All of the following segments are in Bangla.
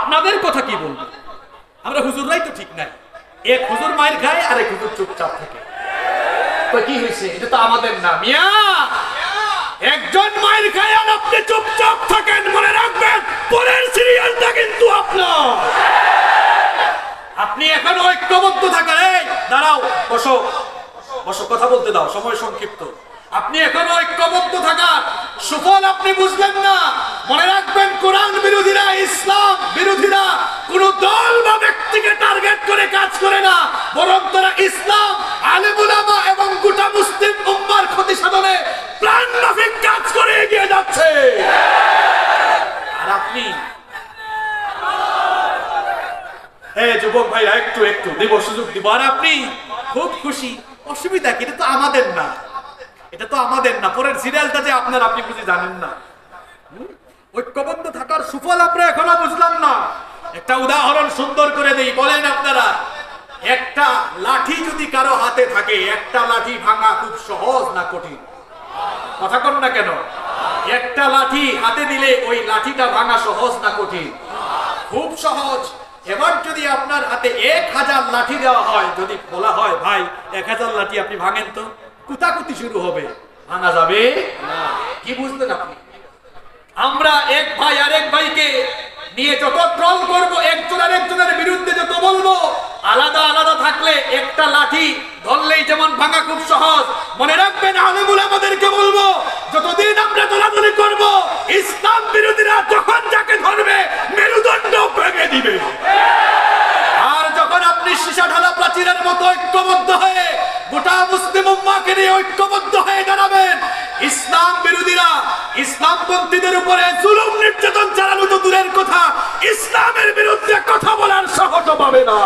আপনাদের কথা কি বলবো? আমরা হুজুররাই তো ঠিক নাই। এক হুজুর মায়ের খায় আর এক হুজুর চুপচাপ থাকে। তো কি হয়েছে? এটা তো আমাদের না মিয়া। একজন মায়ের খায় আর আপনি চুপচাপ থাকেন, মনে রাখবেন পরের সিরিয়ালটা কিন্তু আপনার। আপনি এখন ঐক্যবদ্ধ থাকেন। এই দাঁড়াও, বসো বসো, কথা বলতে দাও, সময় সংক্ষিপ্ত। আপনি এখন ঐক্যবদ্ধ থাকার সুফল আপনি বুঝলেন না। মনে রাখবেন কোরআন বিরোধীরা, ইসলাম বিরোধীরা কোন দল বা ব্যক্তিকে টার্গেট করে কাজ করে না, বরং তারা ইসলাম, আলেম উলামা এবং গোটা মুসলিম উম্মার ক্ষতি সাধনে প্রাণনাশক কাজ করে এগিয়ে যাচ্ছে। আর আপনি যুবক ভাইরা একটু একটু দিব, সুযোগ দিব। আর আপনি খুব খুশি, অসুবিধা কি? এটা তো আমাদের না, এটা তো আমাদের না। পরের সিরিয়ালটা যে আপনার, আপনি বুঝে জানেন না। ঐক্যবদ্ধ থাকার সুফল আমরা এখনো বুঝলাম না। একটা উদাহরণ সুন্দর করে দেই, বলেন আপনারা, একটা লাঠি যদি কারো হাতে থাকে, একটা লাঠি ভাঙা খুব সহজ না কঠিন? কথা কন না কেন? একটা লাঠি হাতে দিলে ওই লাঠিটা ভাঙা সহজ না কঠিন? খুব সহজ। এবার যদি আপনার হাতে 1000 লাঠি দেওয়া হয়, যদি বলা হয় ভাই 1000 লাঠি আপনি ভাঙেন, তো কুতাকুতি শুরু হবে, ভাঙা যাবে না। কি বুঝলেন আপনি? আমরা এক ভাই আরেক ভাইকে নিয়ে যত ট্রল করব, একজন আরেকজনের বিরুদ্ধে যত বলবো, আলাদা আলাদা থাকলে একটা লাঠি ধরলেই যেমন ভাঙা খুব সহজ, মনে রাখবেন আলেম উলামাদেরকে বলবো, যতদিন আমরা দলাদলি করব, ইসলাম বিরোধীরা যখন যাকে ধরবে মেরুদণ্ড ভেঙে দিবে। আর যখন আপনি সীসা ঢালা প্রাচীরের মতো ঐক্যবদ্ধ হয়ে গোটা মুসলিম উম্মাহকে নিয়ে ঐক্যবদ্ধ হয়ে দাঁড়াবেন, ইসলাম বিরোধীরা, ইসলামপন্থীদের উপরে জুলুম নির্যাতন চালানো তো দূরের কথা, ইসলামের বিরুদ্ধে কথা বলার সাহস পাবে না।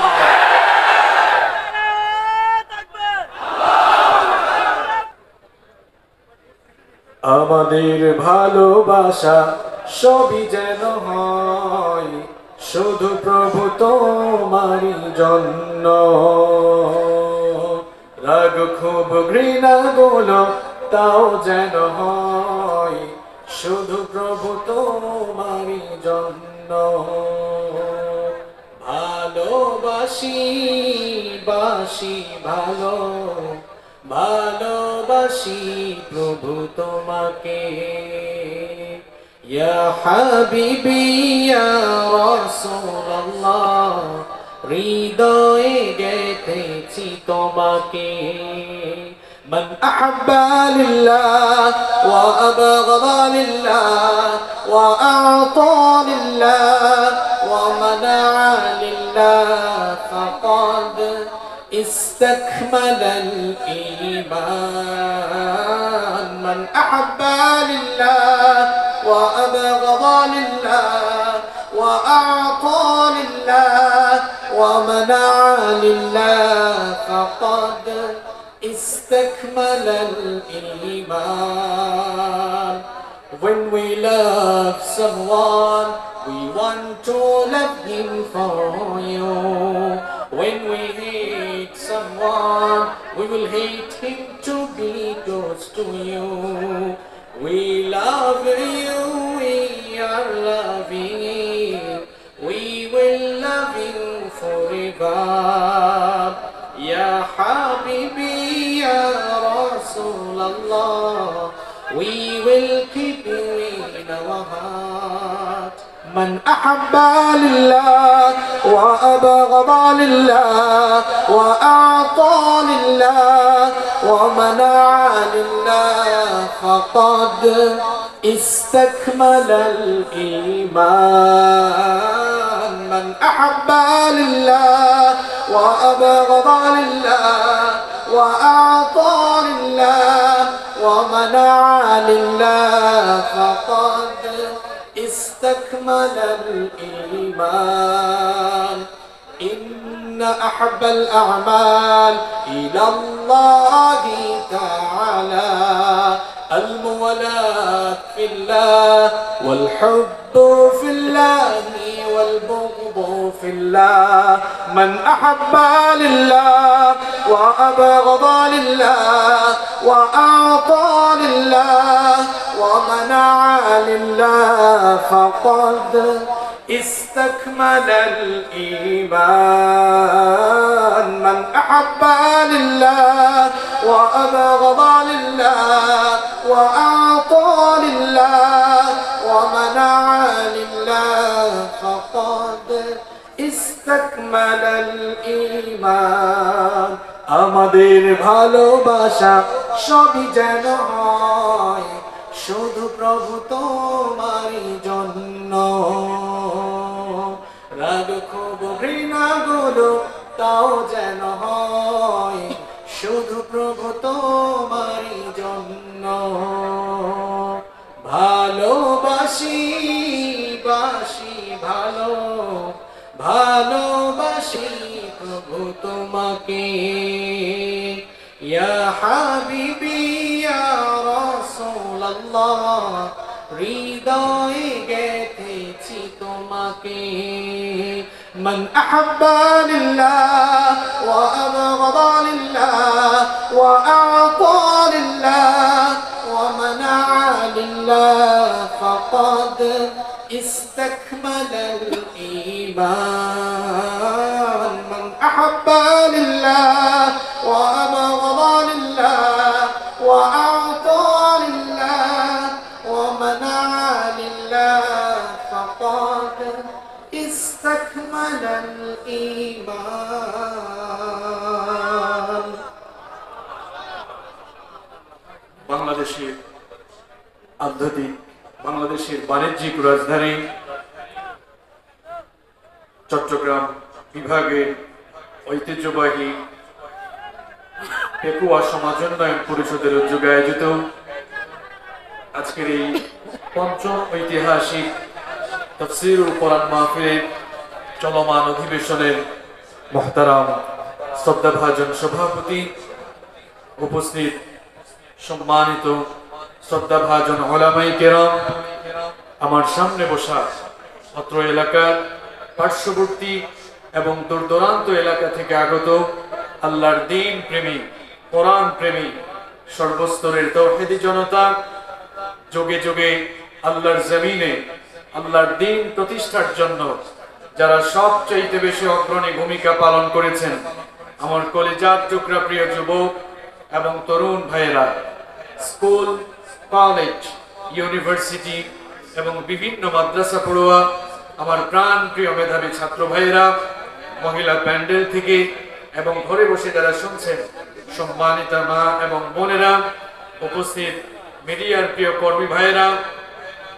আমাদের ভালোবাসা সবই যেন হয় শুধু প্রভু তোমারই জন্য। রাগ খুব ঘৃণা গুলো তাও যেন হয় শুধু প্রভু তোমারই জন্য। ভালোবাসি বাসি ভালো, ভালোবাসি প্রভু তোমাকে। ইয়া হাবিবি ইয়া রাসূলুল্লাহ, হৃদয়ে গেথেছি তোমাকে। من أحب لله وأبغض لله وأعطى لله ومنع لله فقد استكمل الإيمان. من أحب لله وأبغض لله وأعطى لله ومنع لله فقد استكمل الإيمان. When we love someone, we want to love him for you. When we hate someone, we will hate him to be close to you. We love you, we are loving you, we will love you forever. Ya Habibi, Ya Rasulallah, we will keep you in our heart. من أحب لله وأبغض لله وأعطى لله ومنع لله فقد استكمل الإيمان. من أحب لله وأبغض لله وأعطى لله ومنع لله فقد استكمل الإيمان. إن أحب الأعمال إلى الله تعالى المولاة في الله والحب في الله والبغض في الله. من أحب لله وأبغض لله وأعطى لله ومنع لله فقد استكمل الإيمان من أحب لله وأبغض لله وأعطى لله ومنع لله فقد استكمل الإيمان আমাদের ভালোবাসা সবই যেন হয় শুধু প্রভু তোমারই জন্য রাগ ক্ষোভ ঘৃণা গুলো তাও যেন হয় শুধু প্রভু তোমারই জন্য ভালোবাসি বাসি ভালো ভালোবাসি প্রভু তোমাকে ইয়া হাবিবি ইয়া রাসূলুল্লাহ হৃদয়ে গেথেছি তোমাকে من أحب لله وأبغض لله وأعطى لله ومنع لله فقد استكمل الإيمان من أحب لله وأبغض لله وأعطى لله ومنع لله فقد استكمل الإيمان বাংলাদেশের আধ্যাত্মিক বাংলাদেশের বাণিজ্যিক রাজধানী চট্টগ্রাম বিভাগের ঐতিহ্যবাহী পেকুয়া সমাজ উন্নয়ন পরিষদের উদ্যোগে আয়োজিত আজকের এই পঞ্চম ঐতিহাসিক তাফসীরুল কোরআন মাহফিলের চলমান অধিবেশনের মুহতারাম শ্রদ্ধাভাজন সভাপতি, উপস্থিত সম্মানিত শ্রদ্ধাভাজন উলামায়ে কেরাম, আমার সামনে বসা অত্র এলাকার পার্শ্ববর্তী এবং দূর দূরান্ত এলাকা থেকে আগত আল্লাহর দ্বীন প্রেমী, কোরআন প্রেমী, সর্বস্তরের তাওহীদি জনতা, যুগে যুগে আল্লাহর জমিনে আল্লাহর দ্বীন প্রতিষ্ঠার জন্য যারা সবচাইতে বেশি অগ্রণী ভূমিকা পালন করেছেন, আমার কলিজার টুকরা প্রিয় যুবক এবং তরুণ ভাইয়েরা, স্কুল, কলেজ, ইউনিভার্সিটি এবং বিভিন্ন মাদ্রাসা পড়ুয়া, আমার প্রাণ প্রিয় মেধাবী ছাত্র ভাইয়েরা, মহিলা প্যান্ডেল থেকে এবং ঘরে বসে যারা শুনছেন, সম্মানিত মা এবং বোনেরা, উপস্থিত মিডিয়ার প্রিয় কর্মী ভাইয়েরা,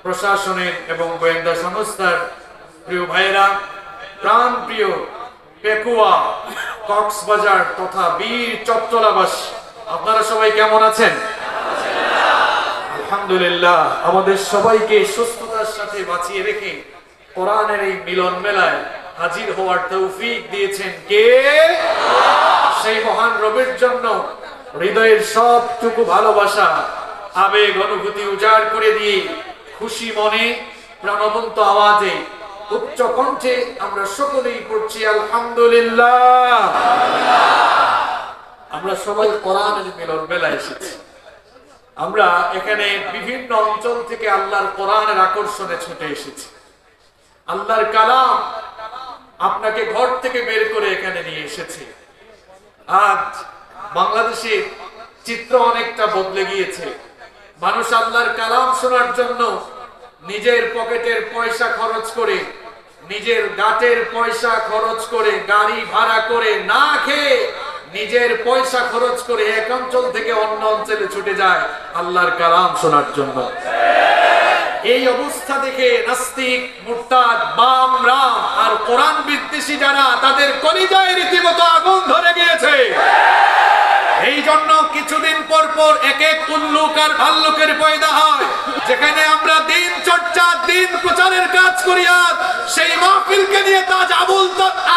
প্রশাসনের এবং গোয়েন্দা সংস্থার প্রিয় ভাইয়েরা, প্রাণ প্রিয় পেকুয়া, কক্সবাজার তথা বীর চট্টলাবাসী, আপনারা সবাই কেমন আছেন? আলহামদুলিল্লাহ। আমাদের সবাইকে সুস্থতার সাথে বাঁচিয়ে রেখে কোরআনের এই মিলন মেলায় হাজির হওয়ার তৌফিক দিয়েছেন কে? সেই মহান রবের জন্য হৃদয়ের সবটুকু ভালোবাসা, আবেগ, অনুভূতি উজাড় করে দিয়ে খুশি মনে প্রাণবন্ত আওয়াজে উচ্চ কণ্ঠে আমরা সকলেই পড়ছি আলহামদুলিল্লাহ। আমরা সবাই কোরআনের মিলন মেলায় এসেছি। আমরা এখানে বিভিন্ন অঞ্চল থেকে আল্লাহর কোরআনের আকর্ষণে ছুটে এসেছি। আল্লাহর কালাম আপনাকে ঘর থেকে বের করে এখানে নিয়ে এসেছে। আজ বাংলাদেশের চিত্র অনেকটা বদলে গিয়েছে। মানুষ আল্লাহর কালাম শোনার জন্য নিজের পকেটের পয়সা খরচ করে, নিজের গাটের পয়সা খরচ করে, গাড়ি ভাড়া করে, না খেয়ে নিজের পয়সা খরচ করে এক অঞ্চল থেকে অন্য অঞ্চলে ছুটে যায় আল্লাহর কালাম শোনার জন্য। এই অবস্থা দেখে নাস্তিক, মুরতাদ, বাম, রাম আর কোরআন বিদ্বেষী যারা, তাদের কলিজায় রীতিমতো আগুন ধরে গিয়েছে। এই জন্য কিছুদিন পর পর এক এক উল্লুক আর ভাল্লুকের পয়দা হয়। যেখানে আমরা দিন চর্চা, দিন প্রচারের কাজ করি, আর সেই মাহফিলকে নিয়ে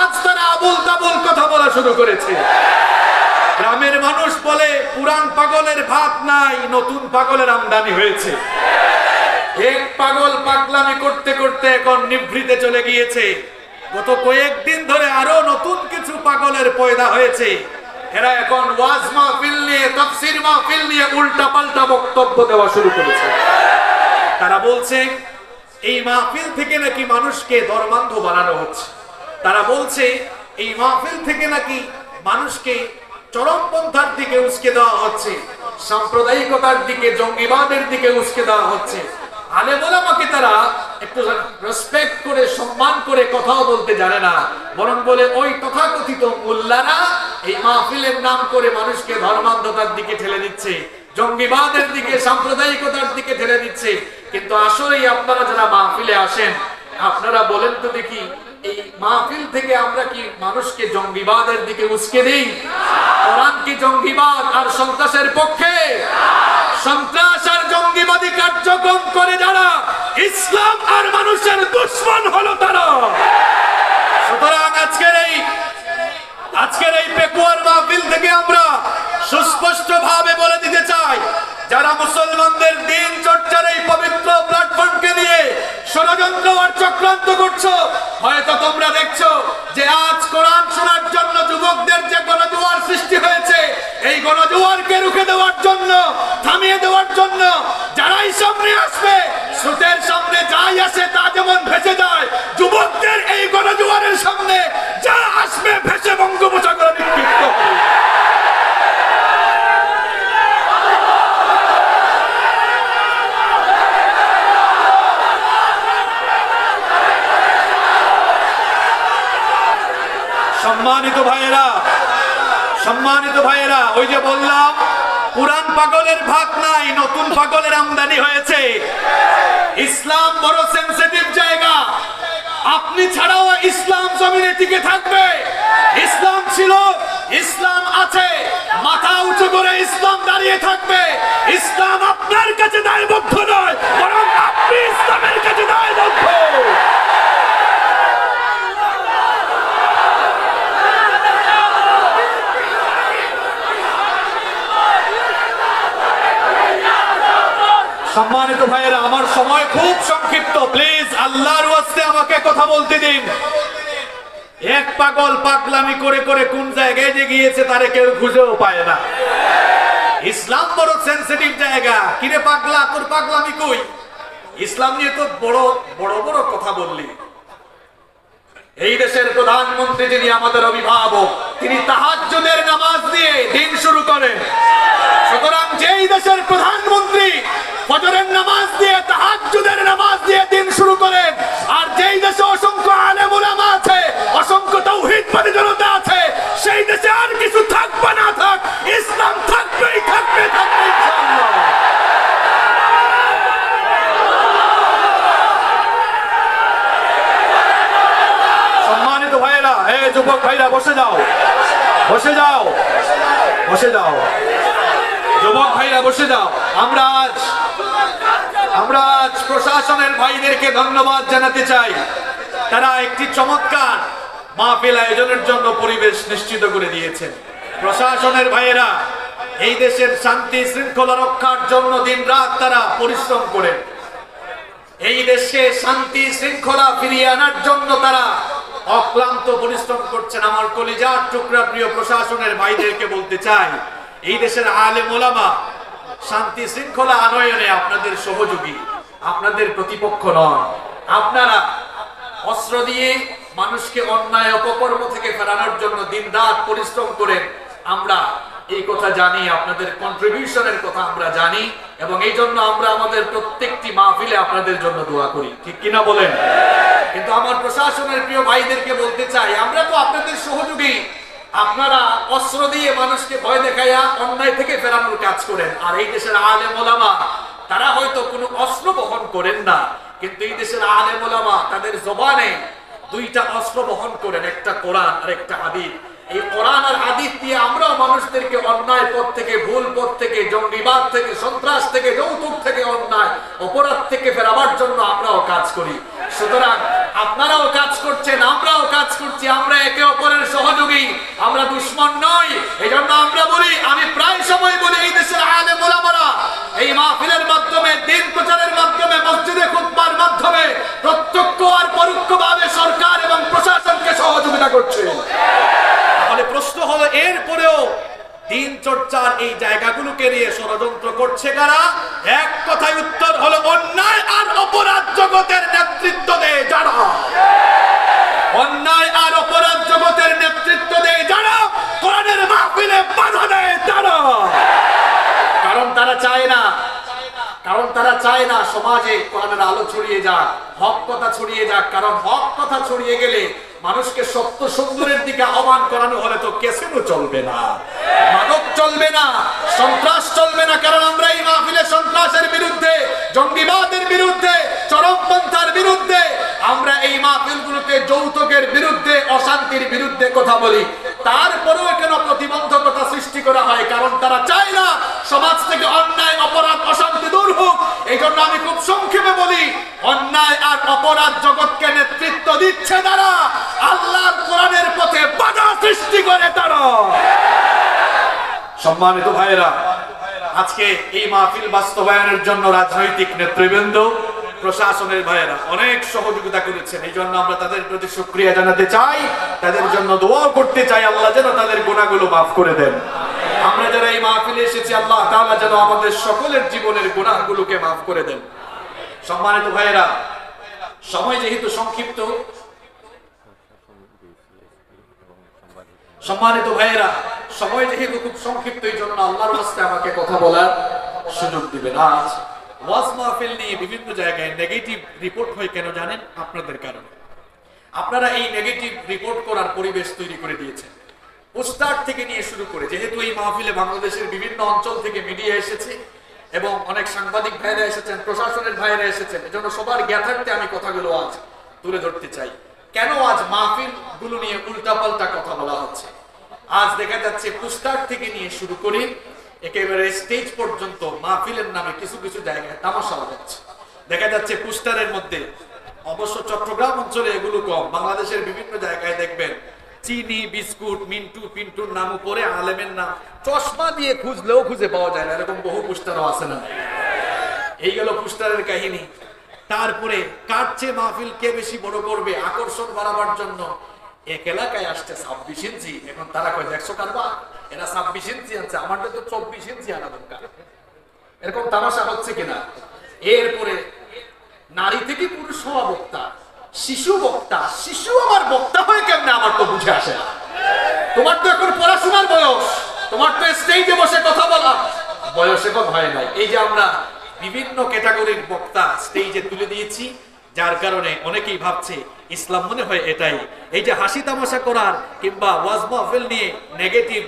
আজ তারা আবুল তাবুল কথা বলা শুরু করেছে। গ্রামের মানুষ বলে পুরান পাগলের ভাত নাই, নতুন পাগলের আমদানি হয়েছে। এক পাগল পাগলামি করতে করতে এখন নিভৃতে চলে গিয়েছে। গত কয়েকদিন ধরে আরো নতুন কিছু পাগলের পয়দা হয়েছে। এরা এখন ওয়াজ মাহফিল নিয়ে, তাফসীর মাহফিল নিয়ে উল্টা পাল্টা বক্তব্য দেওয়া শুরু করেছে। তারা বলছে এই মাহফিল থেকে নাকি মানুষকে ধর্মান্ধ বানানো হচ্ছে। তারা বলছে এই মাহফিল থেকে নাকি মানুষকে চরমপন্থার দিকে উস্কে দেওয়া হচ্ছে, সাম্প্রদায়িকতার দিকে, জঙ্গিবাদের দিকে উস্কে দেওয়া হচ্ছে। আলেম ওলামাকে তারা একটু রেসপেক্ট করে, সম্মান করে কথাও বলতে জানে না, বরং বলে ওই তথাকথিত মোল্লারা এই মাহফিলের নাম করে মানুষকে ধর্মান্ধতার দিকে ঠেলে দিচ্ছে, জঙ্গিবাদের দিকে, সাম্প্রদায়িকতার দিকে ঠেলে দিচ্ছে। কিন্তু আসলেই আপনারা যারা মাহফিলে আসেন, আপনারা বলেন তো দেখি, এই মাহফিল থেকে আমরা কি মানুষকে জঙ্গিবাদের দিকে উস্কে দেই? কোরআন কি জঙ্গিবাদ আর সন্ত্রাসের পক্ষে? সন্ত্রাস আর জঙ্গিবাদী কার্যক্রম করে যারা, ইসলাম আর মানুষের দুশমন হলো তারা। সুতরাং আজকের এই পেকুয়ার মাহফিল থেকে আমরা সুস্পষ্ট ভাবে বলে দিতে চাই, যারা মুসলমানদের দিন চর্চার এই পবিত্র প্ল্যাটফর্মকে নিয়ে ষড়যন্ত্র আর চক্রান্ত করছো, হয়তো তোমরা দেখছো যে আজ কোরআন শোনার জন্য যুবকদের যে গণজোয়ার সৃষ্টি হয়েছে, এই গণজোয়ারকে রুখে দেওয়ার জন্য, থামিয়ে দেওয়ার জন্য যারাই সামনে আসবে, স্রোতের সামনে যাই আসে তা যেমন ভেসে যায়, যুবকদের এই গণজোয়ারের সামনে যা আসবে ভেসে বঙ্গোপসাগরে নিক্ষিপ্ত হবে। সম্মানিত ভাইয়েরা, ওই যে বললাম পুরান পাগলের ভাগ নাই, নতুন পাগলের আমদানি হয়েছে। ইসলাম বড় সেনসিটিভ জায়গা। আপনি ছাড়াও ইসলাম জমিনে টিকে থাকবে। ইসলাম ছিল, ইসলাম আছে, মাথা উঁচু করে ইসলাম দাঁড়িয়ে থাকবে। ইসলাম আপনার কাছে দায়বদ্ধ নয়, বরং আপনি ইসলামের কাছে দায়বদ্ধ। সম্মানিত ভাইয়েরা, আমার সময় খুব সংক্ষিপ্ত, প্লিজ আল্লাহর ওয়াস্তে আমাকে কথা বলতে দিন। এক পাগল পাগলামি করে করে কোন জায়গায় যে গিয়েছে তারে কেউ খুঁজেও পায় না। ইসলাম বড় সেনসিটিভ জায়গা। কিরে পাগলা, তোর পাগলামি কই? ইসলাম নিয়ে তো বড় বড় বড় কথা বললি। এই দেশের প্রধানমন্ত্রী যিনি আমাদের অভিভাবক, তিনি তাহাজ্জুদের নামাজ দিয়ে দিন শুরু করেন। সুতরাং যেই দেশের প্রধানমন্ত্রী ফজরের নামাজ দিয়ে, তাহাজ্জুদের নামাজ দিয়ে দিন শুরু করেন, আর যেই দেশে অসংখ্য আলেম ওলামা আছে, অসংখ্য তাওহীদবাদী জনতা আছে, সেই দেশে আর কিছু থাক বা না থাক, ইসলাম থাকবেই থাকবে ইনশাআল্লাহ। সম্মানিত ভাইয়েরা, যুবক ভাইরা বসে যাও, বসে যাও, বসে যাও, যুবক ভাইরা বসে যাও। আমরা আজ প্রশাসনের ভাইদেরকে ধন্যবাদ জানাতে চাই। তারা একটি চমৎকার মাহফিল আয়োজনের জন্য পরিবেশ নিশ্চিত করে দিয়েছেন। প্রশাসনের ভাইয়েরা এই দেশের শান্তি শৃঙ্খলা রক্ষার জন্য দিনরাত তারা পরিশ্রম করেন। এই দেশে শান্তি শৃঙ্খলা ফিরিয়ে আনার জন্য তারা অক্লান্ত পরিশ্রম করছেন। আমার কলিজার টুকরা প্রিয় প্রশাসনের ভাইদেরকে বলতে চাই, এই দেশের আলেম ওলামা শান্তি শৃঙ্খলা আনয়নে আপনাদের সহযোগী, আপনাদের প্রতিপক্ষ নন। আপনারা অস্ত্র দিয়ে মানুষকে অন্যায় অপকর্ম থেকে ফেরানোর জন্য দিনরাত পরিশ্রম করেন। আমরা এই কথা জানি, আপনাদের কন্ট্রিবিউশনের কথা আমরা জানি, এবং এই জন্য আমরা আমাদের প্রত্যেকটি মাহফিলে আপনাদের জন্য দোয়া করি, ঠিক কিনা বলেন? কিন্তু আমার প্রশাসনের প্রিয় ভাইদেরকে বলতে চাই, আমরা তো আপনাদের সহযোগী। আপনারা অস্ত্র দিয়ে মানুষকে ভয় দেখাইয়া অন্যায় থেকে ফেরানোর কাজ করেন, আর এই দেশের আলেম ওলামা তারা হয়তো কোনো অস্ত্র বহন করেন না, কিন্তু এই দেশের আলেম ওলামা তাদের জবানে দুইটা অস্ত্র বহন করেন, একটা কোরআন আর একটা হাদিস। এই কোরআন আর হাদিস দিয়ে আমরাও মানুষদেরকে অন্যায় পথ থেকে, ভুল পথ থেকে, জঙ্গিবাদ থেকে, সন্ত্রাস থেকে, যৌতুক থেকে, অন্যায় অপরাধ থেকে ফেরাবার জন্য আমরাও কাজ করি। সুতরাং আপনারাও কাজ করছেন, আমরাও কাজ করছি, আমরা একে অপরের সহযোগী, আমরা দুশ্মন নই। এই জন্য আমরা বলি, আমি প্রায় সময় বলি, এই দেশের আলেম ওলামারা এই মাহফিলের মাধ্যমে, দিন প্রচারের মাধ্যমে, মসজিদে খুতবার মাধ্যমে প্রত্যক্ষ আর পরোক্ষভাবে সরকার এবং প্রশাসনকে সহযোগিতা করছে। তাহলে প্রশ্ন হলো, এরপরেও দিন চর্চার এই জায়গাগুলোকে নিয়ে ষড়যন্ত্র করছে কারা? এক কথায় উত্তর হলো অন্যায় আর অপরাধ জগতের নেতৃত্ব দেয় যারা। অন্যায় আর অপরাধ জগতের নেতৃত্ব দেয় যারা, কোরআনের মাহফিলে বাধা দেয় তারা। কারণ তারা চায় না সমাজে কোরআনের আলো ছড়িয়ে যাক, হক কথা ছড়িয়ে যাক। কারণ হক কথা ছড়িয়ে গেলে মানুষকে সত্য সুন্দরের দিকে আহ্বান করানো হলে তো ক্যাসিনো চলবে না, মাদক চলবে না, সন্ত্রাস চলবে না। কারণ আমরা এই মাহফিলে সন্ত্রাসের বিরুদ্ধে, জঙ্গিবাদের বিরুদ্ধে, চরমপন্থার বিরুদ্ধে, আমরা এই মাহফিলগুলোতে যৌতুকের বিরুদ্ধে, অশান্তির বিরুদ্ধে কথা বলি। তারপরেও কেন প্রতিবন্ধকতা সৃষ্টি করা হয়? কারণ তারা চায় না সমাজ থেকে অন্যায়, অপরাধ, অশান্তি দূর হোক। এই জন্য আমি খুব সংক্ষেপে বলি, অন্যায় আর অপরাধ জগৎকে নেতৃত্ব দিচ্ছে তারা, আল্লাহর কোরআনের পথে বাধা সৃষ্টি করে তারা। সম্মানিত ভাইরা, আজকে এই মাহফিল বাস্তবায়নের জন্য রাজনৈতিক নেতৃবৃন্দ, প্রশাসনের ভাইয়েরা অনেক সহযোগিতা করেছেন। এই জন্য আমরা তাদের প্রতি শুকরিয়া জানাতে চাই, তাদের জন্য দোয়া করতে চাই, আল্লাহ যেন তাদের গুনাহগুলো মাফ করে দেন। আমরা যারা এই মাহফিলে এসেছি, আল্লাহ তাআলা যেন আমাদের সকলের জীবনের গুনাহগুলোকে মাফ করে দেন। সম্মানিত ভাইয়েরা, সময় যেহেতু সংক্ষিপ্ত, খুব সংক্ষিপ্ত, এই জন্য আল্লাহর ওয়াস্তে আমাকে কথা বলার সুযোগ দিবেন। আজ ওয়াজ মাহফিল নিয়ে বিভিন্ন জায়গায় নেগেটিভ রিপোর্ট হয়, কেন জানেন? আপনাদের কারণে। আপনারা এই নেগেটিভ রিপোর্ট করার পরিবেশ তৈরি করে দিয়েছেন। পোস্টার থেকে নিয়ে শুরু করে, যেহেতু এই মাহফিলে বাংলাদেশের বিভিন্ন অঞ্চল থেকে মিডিয়া এসেছে এবং অনেক সাংবাদিক ভাইরা এসেছেন, প্রশাসনের ভাইরা এসেছেন, এজন্য সবার জ্ঞাতার্থে আমি কথাগুলো আজ তুলে ধরতে চাই। কেন আজ মাহফিল গুলো নিয়ে উল্টাপাল্টা কথা বলা হচ্ছে? আজ দেখা যাচ্ছে পোস্টার থেকে নিয়ে শুরু করে একেবারে স্টেজ পর্যন্ত মাহফিলের নামে কিছু কিছু জায়গায় তামাশা হচ্ছে। দেখা যাচ্ছে পোস্টারের মধ্যে, অবশ্য চট্টগ্রাম অঞ্চলে এগুলো কম, বাংলাদেশের বিভিন্ন জায়গায় দেখবেন চিনি, বিস্কুট, মিন্টু, পিন্টুর নাম উপরে আলেমের নাম, চশমা দিয়ে খুঁজলেও খুঁজে পাওয়া যায় না, এরকম বহু পোস্টারও আছে না? এই গেল পোস্টারের কাহিনী। তারপরে কাটছে মাহফিল কে বেশি বড় করবে, আকর্ষণ বাড়াবার জন্য এক এলাকায় আসছে 26 ইঞ্চি, এখন তারা কয় 100 কারবা, এরা 26 ইঞ্চি আনছে, আমাদের তো 24 ইঞ্চি আনা দরকার। এরকম তামাশা হচ্ছে কিনা? এরপরে নারী থেকে পুরুষ হওয়া বক্তা, শিশু বক্তা, শিশু আবার বক্তা হয় কেমনে আমার তো বুঝে আসে না। তোমার তো এখন পড়াশোনার বয়স, তোমার তো স্টেজে বসে কথা বলা বয়স এখন হয় নাই। এই যে আমরা বিভিন্ন ক্যাটাগরির বক্তা স্টেজে তুলে দিয়েছি, যার কারণে অনেকেই ভাবছে ইসলাম মনে হয় এটাই। এই যে হাসি তামাশা করার কিংবা ওয়াজ মাহফিল নিয়ে নেগেটিভ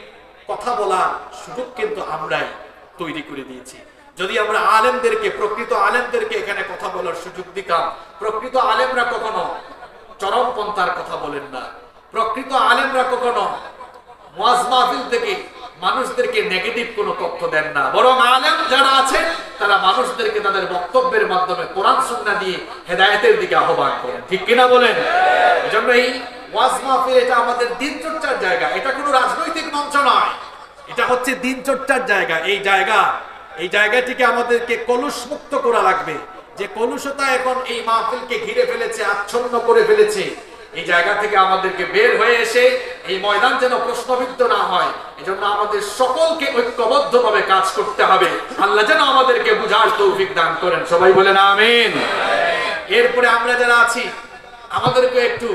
কথা বলার সুযোগ কিন্তু আমরাই তৈরি করে দিয়েছি। যদি আমরা আলেমদেরকে, প্রকৃত আলেমদেরকে এখানে কথা বলার সুযোগ দিতাম, প্রকৃত আলেমরা কখনো চরমপন্থার কথা বলেন না, প্রকৃত আলেমরা কখনো ওয়াজ মাহফিল থেকে মানুষদেরকে নেগেটিভ কোনো তথ্য দেন না, বরং আলেম যারা আছেন তারা মানুষদেরকে তাদের বক্তব্যের মাধ্যমে কোরআন সুন্নাহ দিয়ে হেদায়েতের দিকে আহ্বান করেন। ঠিক কিনা বলেন? এজন্য এই ওয়াজ মাহফিল এটা আমাদের দিন চর্চার জায়গা, এটা কোনো রাজনৈতিক মঞ্চ নয়, এটা হচ্ছে দিন চর্চার জায়গা। এই জায়গাটিকে আমাদেরকে কলুষ মুক্ত করা লাগবে। যে কলুষতা এখন এই মাহফিলকে ঘিরে ফেলেছে, আচ্ছন্ন করে ফেলেছে, এই জায়গা থেকে আমাদেরকে বের হয়ে এসে এই ময়দান যেন প্রশ্নবিদ্ধ না হয়, এজন্য আমাদের সকলকে ঐক্যবদ্ধভাবে কাজ করতে হবে। আল্লাহ যেন আমাদেরকে বুঝার তৌফিক দান করেন, সবাই বলেন আমিন। এরপরে আমরা যারা আছি, আমাদেরকে একটু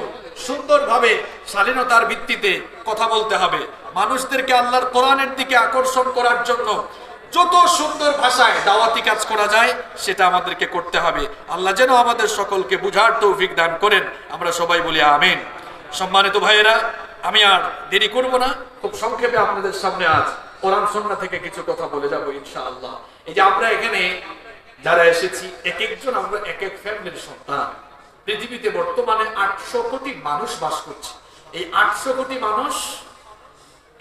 সুন্দরভাবে শালীনতার ভিত্তিতে কথা বলতে হবে। মানুষদেরকে আল্লাহর কোরআনের দিকে আকর্ষণ করার জন্য যত সুন্দর ভাষায় দাওয়াতি কাজ করা যায় সেটা আমাদেরকে করতে হবে। আল্লাহ যেন আমাদের সকলকে বুঝার তৌফিক দান করেন, আমরা সবাই বলি আমিন। সম্মানিত ভাইয়েরা, আমি আর দেরি করব না, খুব সংক্ষেপে আপনাদের সামনে আজ কোরআন সুন্নাহ থেকে কিছু কথা বলে যাব ইনশাআল্লাহ। এই যে আমরা এখানে যারা এসেছি, এক একজন আমরা এক এক ফ্যামিলির সন্তান। পৃথিবীতে বর্তমানে 800 কোটি মানুষ বাস করছে। এই 800 কোটি মানুষ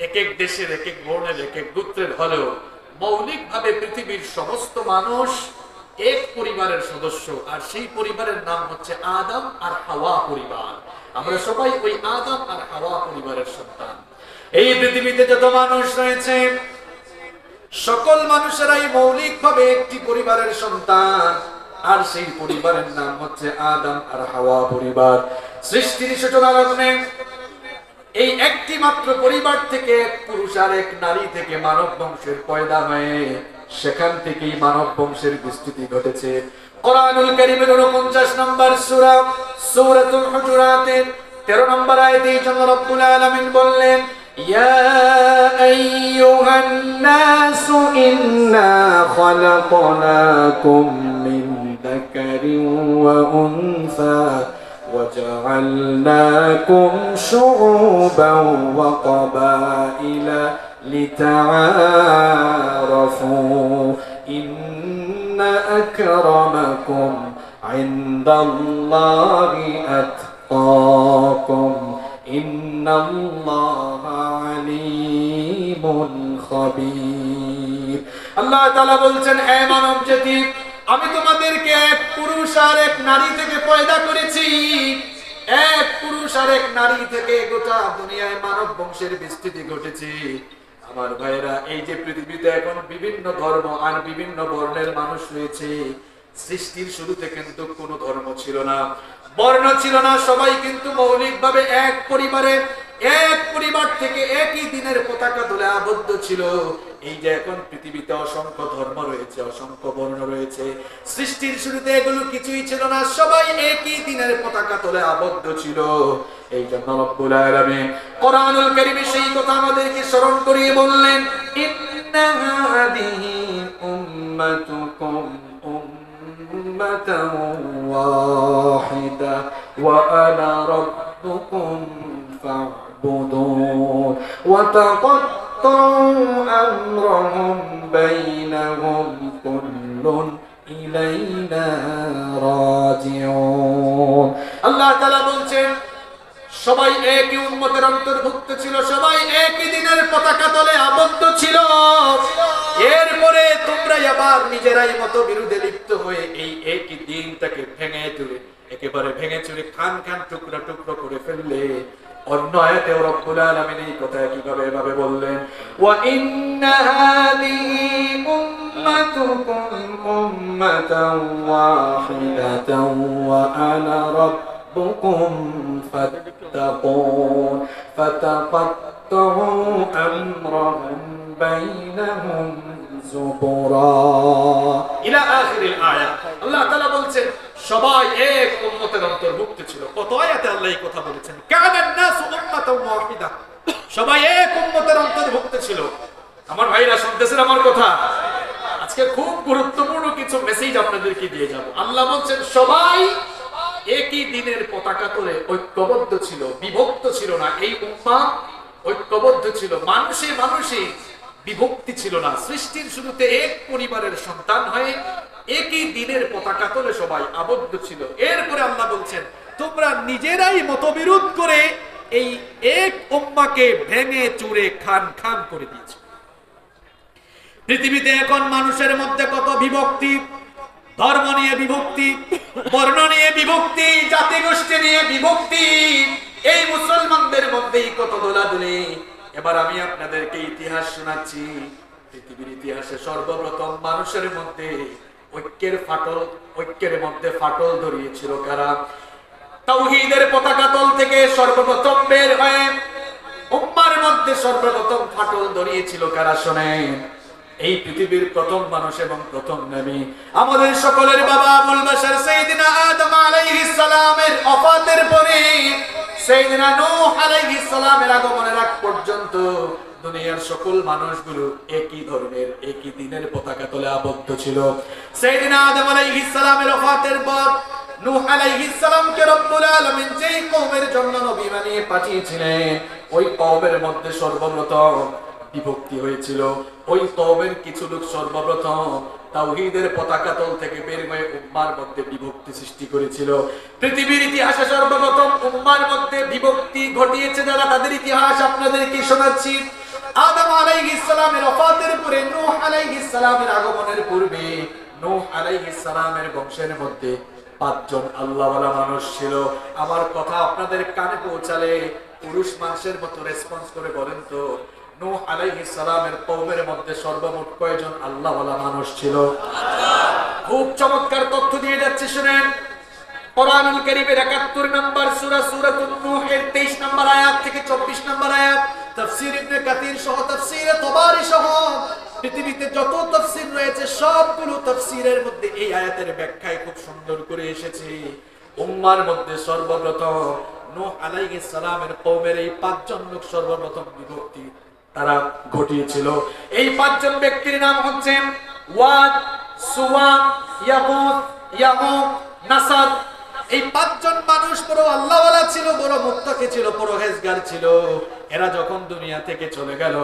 এক এক দেশের, এক এক বর্ণের, এক এক গোত্রের হলেও মৌলিকভাবে পৃথিবীর সমস্ত মানুষ এক পরিবারের সদস্য, আর সেই পরিবারের নাম হচ্ছে আদম আর হাওয়া পরিবার। আমরা সবাই ওই আদম আর হাওয়া পরিবারের সন্তান। এই পৃথিবীতে যত মানুষ রয়েছে সকল মানুষেরাই মৌলিকভাবে একটি পরিবারের সন্তান, আর সেই পরিবারের নাম হচ্ছে আদম আর হাওয়া পরিবার। সৃষ্টির সূচনা লগ্নে এই একটি মাত্র পরিবার থেকে এক পুরুষ আর এক নারী থেকে মানব বংশের পয়দা হয়ে সেখান থেকেই মানব বংশের বিস্তৃতি ঘটেছে। কোরআনুল কারীমের 49 নম্বর সূরা সূরাতুল হুজুরাতের 13 নম্বর আয়াতে এই জন্য রব্বুল আলামিন বললেন, ইয়া আইয়ুহান নাসু ইন্না খালাকনাকুম মিন যাকারিন ওয়া উনসা وجعلناكم شعوبا وقبائل لتعارفوا إن أكرمكم عند الله أتقاكم إن الله عليم خبير। আল্লাহ তাআলা বলছেন, হে মানব জাতি, আমি তোমাদেরকে এক পুরুষ আর এক নারী থেকে পয়দা করেছি। এক পুরুষ আর এক নারী থেকে গোটা দুনিয়ায় মানব বংশের বিস্তৃতি ঘটেছে। আমার ভাইরা, এই যে পৃথিবীতে এখন বিভিন্ন ধর্ম আর বিভিন্ন বর্ণের মানুষ রয়েছে, সৃষ্টির শুরুতে কিন্তু কোনো ধর্ম ছিল না, বর্ণ ছিল না, সবাই কিন্তু মৌলিকভাবে এক পরিবারের, এক পরিবার থেকে একই দিনের পতাকা তুলে আবদ্ধ ছিল। এই যে এখন পৃথিবীতে অসংখ্য ধর্ম রয়েছে, অসংখ্য বর্ণ রয়েছে, সৃষ্টির শুরুতে এগুলো কিছুই ছিল না, সবাই একই দিনের পতাকা তুলে আবদ্ধ ছিল। এই জন্য রব্বুল আলামিন কোরআনুল কারীমে সেই কথা আমাদেরকে স্মরণ করিয়ে বললেন, ইন্না হাদিহি উম্মাতুকুম উম্মাতান ওয়াহিদা ওয়া আনা রাব্বুকুম فاعبدون وتقطعوا أمرهم بينهم كل إلينا راجعون। আল্লাহ তাআলা বলছেন, সবাই একই উম্মতের অন্তর্ভুক্ত ছিল, সবাই একই দিনের পতাকা তলে আবদ্ধ ছিল। এরপরে তোমরা আবার নিজেরাই মতবিরোধে লিপ্ত হয়ে এই একই দিনটাকে ভেঙে চুরে, একেবারে ভেঙে চুরে খান খান টুকরা টুকরো করে ফেললে। অন্য আয়াতে রব্বুল আলামিন এই কথা কিভাবে এভাবে বললেন, ওয়া ইন্না হাদিহি উম্মাতুকুম উম্মাতান ওয়াহিদাতান ওয়া আনা রাব্বুকুম ফাত্তাকুন ফাতাকাত্তাউ আমরাহুম বাইনাহুম যুবরা ইলা আখিরিল আয়াত। আল্লাহ তাআলা বলছেন, সবাই এক উম্মতের অন্তর্ভুক্ত ছিল। কত আয়াতে আল্লাহ এই কথা বলেছেন, কানান নাসু উম্মাতান ওয়াহিদা, সবাই এক উম্মতের অন্তর্ভুক্ত ছিল। আমার ভাইরা শুনতেছেন আমার কথা? আজকে খুব গুরুত্বপূর্ণ কিছু মেসেজ আপনাদেরকে দিয়ে যাব। আল্লাহ বলছেন, সবাই একই দিনের পতাকা তুলে ঐক্যবদ্ধ ছিল, বিভক্ত ছিল না। এই উম্মাহ ঐক্যবদ্ধ ছিল, মানুষে মানুষে বিভক্তি ছিল না। সৃষ্টির শুরুতে এক পরিবারের সন্তান হয়ে একই দিনের পতাকা তলে সবাই আবদ্ধ ছিল। এরপরে আল্লাহ বলছেন, তোমরা নিজেরাই মতবিরোধ করে এই এক উম্মাহকে ভেঙে চুরে খান খান করে দিয়েছো। পৃথিবীতে এখন মানুষের মধ্যে কত বিভক্তি, ধর্ম নিয়ে বিভক্তি, বর্ণ নিয়ে বিভক্তি, জাতিগোষ্ঠী নিয়ে বিভক্তি, এই মুসলমানদের মধ্যেই কত দোলাদুলি। এবার আমি আপনাদেরকে ইতিহাস শোনাচ্ছি। পৃথিবীর ইতিহাসে সর্বপ্রথম মানুষের মধ্যে ঐক্যের মধ্যে ফাটল ধরিয়েছিল কারা? তাওহীদের পতাকা তল থেকে সর্বপ্রথম বের হয়ে উম্মার মধ্যে সর্বপ্রথম ফাটল ধরিয়েছিল কারা? শোনেন, এই পৃথিবীর প্রথম মানুষ এবং প্রথম নবী, আমাদের সকলের বাবা আবুল বাশার সাইয়েদনা আদম আলাইহিস সালামের ওফাতের পরে সাইয়েদনা নূহ আলাইহিস সালামের আগমনের আগ পর্যন্ত দুনিয়ার সকল মানুষগুলো একই ধরনের, একই দিনের পতাকা তলে আবদ্ধ ছিল। সাইয়েদনা আদম আলাইহিস সালামের ওফাতের পর নূহ আলাইহিস সালামকে রব্বুল আলামিন যেই কওমের জন্য নবী বানিয়ে পাঠিয়েছিলেন, ওই কওমের মধ্যে সর্বপ্রথম বিভক্তি হয়েছিল। ওই কওমের কিছু লোক সর্বপ্রথম তাওহীদের পতাকা তল থেকে বের হয়ে উম্মার মধ্যে বিভক্তি সৃষ্টি করেছিল। পৃথিবীর ইতিহাসে সর্বপ্রথম উম্মার মধ্যে বিভক্তি ঘটিয়েছে যারা, তাদের ইতিহাস আপনাদেরকে শোনাচ্ছি। আদম আলাইহিস সালামের ওফাতের পরে নূহ আলাইহিস সালামের আগমনের পূর্বে নূহ আলাইহিস সালামের বংশের মধ্যে 5 জন আল্লাহওয়ালা মানুষ ছিল। আমার কথা আপনাদের কানে পৌঁছালে পুরুষ মানুষের মতো রেসপন্স করে বলেন তো, নূহ আলাইহিস সালামের কওমের মধ্যে সর্বমোট কয়জন আল্লাহওয়ালা মানুষ ছিল? খুব চমৎকার তথ্য দিয়ে যাচ্ছে, শুনেন। কোরআনুল কারীমের 71 নম্বর সূরা সূরাতুন নূহ এর 23 নম্বর আয়াত থেকে 24 নম্বর আয়াত, তাফসীর ইবনে কাসির সহ তাফসীর তবারি সহ পৃথিবীতে যত তাফসীর রয়েছে সবগুলো তাফসীরের মধ্যে এই আয়াতের ব্যাখ্যায় খুব সুন্দর করে এসেছে। উম্মার মধ্যে সর্বপ্রথম নূহ আলাইহিস সালামের কওমের এই পাঁচজন লোক সর্বপ্রথম বিভক্তি তারা ঘটিয়েছিল। এই পাঁচজন ব্যক্তির নাম হচ্ছে ওয়াদ, সুওয়া, ইয়াগুত, ইয়াউক, নাসার। এই পাঁচজন মানুষ বড় আল্লাহওয়ালা ছিল, বড় মুত্তাকি ছিল, পরহেজগার ছিল। এরা যখন দুনিয়া থেকে চলে গেল,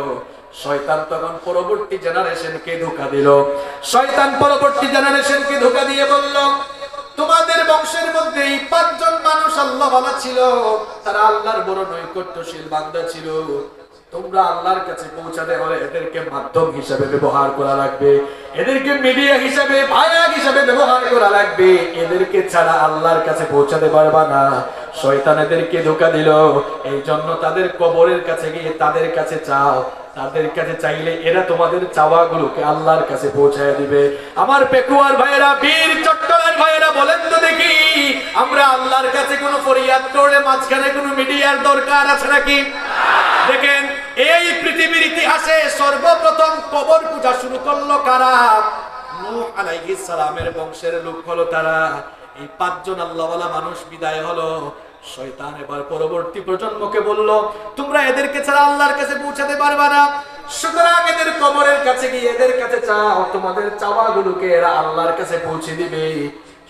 শয়তান তখন পরবর্তী জেনারেশনকে ধোঁকা দিল। শয়তান পরবর্তী জেনারেশনকে ধোঁকা দিয়ে বলল, তোমাদের বংশের মধ্যে এই পাঁচজন মানুষ আল্লাহওয়ালা ছিল, তারা আল্লাহর বড় নৈকট্যশীল বান্দা ছিল। তোমরা আল্লাহর কাছে পৌঁছাতে হলে এদেরকে মাধ্যম হিসেবে ব্যবহার করা লাগবে, এদেরকে মিডিয়া হিসেবে, ভায়া হিসেবে ব্যবহার করা লাগবে। এদেরকে ছাড়া আল্লাহর কাছে পৌঁছাতে পারবা না। শয়তান এদেরকে ধোঁকা দিল। এই জন্য তাদের কবরের কাছে গিয়ে তাদের কাছে চাও, তাদের কাছে চাইলে এরা তোমাদের চাওয়াগুলোকে আল্লাহর কাছে পৌঁছায় দিবে। আমার পেকুয়ার ভাইয়েরা, বীর চট্টলার ভাইয়েরা, বলেন তো দেখি, আমরা আল্লাহর কাছে কোনো ফরিয়াদ করলে মাঝখানে কোনো মিডিয়ার দরকার আছে নাকি? দেখেন, এই পৃথিবীর ইতিহাসে সর্বপ্রথম কবর পূজা শুরু করলো কারা? নূহ আলাইহিস সালামের বংশের লোক হলো তারা। এই পাঁচজন আল্লাহওয়ালা মানুষ বিদায় হলো। শয়তান এবার পরবর্তী প্রজন্মকে বলল, তোমরা এদেরকে ছাড়া আল্লাহর কাছে পৌঁছাতে পারবা না, সুতরাং এদের কবরের কাছে গিয়ে এদের কাছে চাও, তোমাদের চাওয়াগুলোকে এরা আল্লাহর কাছে পৌঁছে দিবে।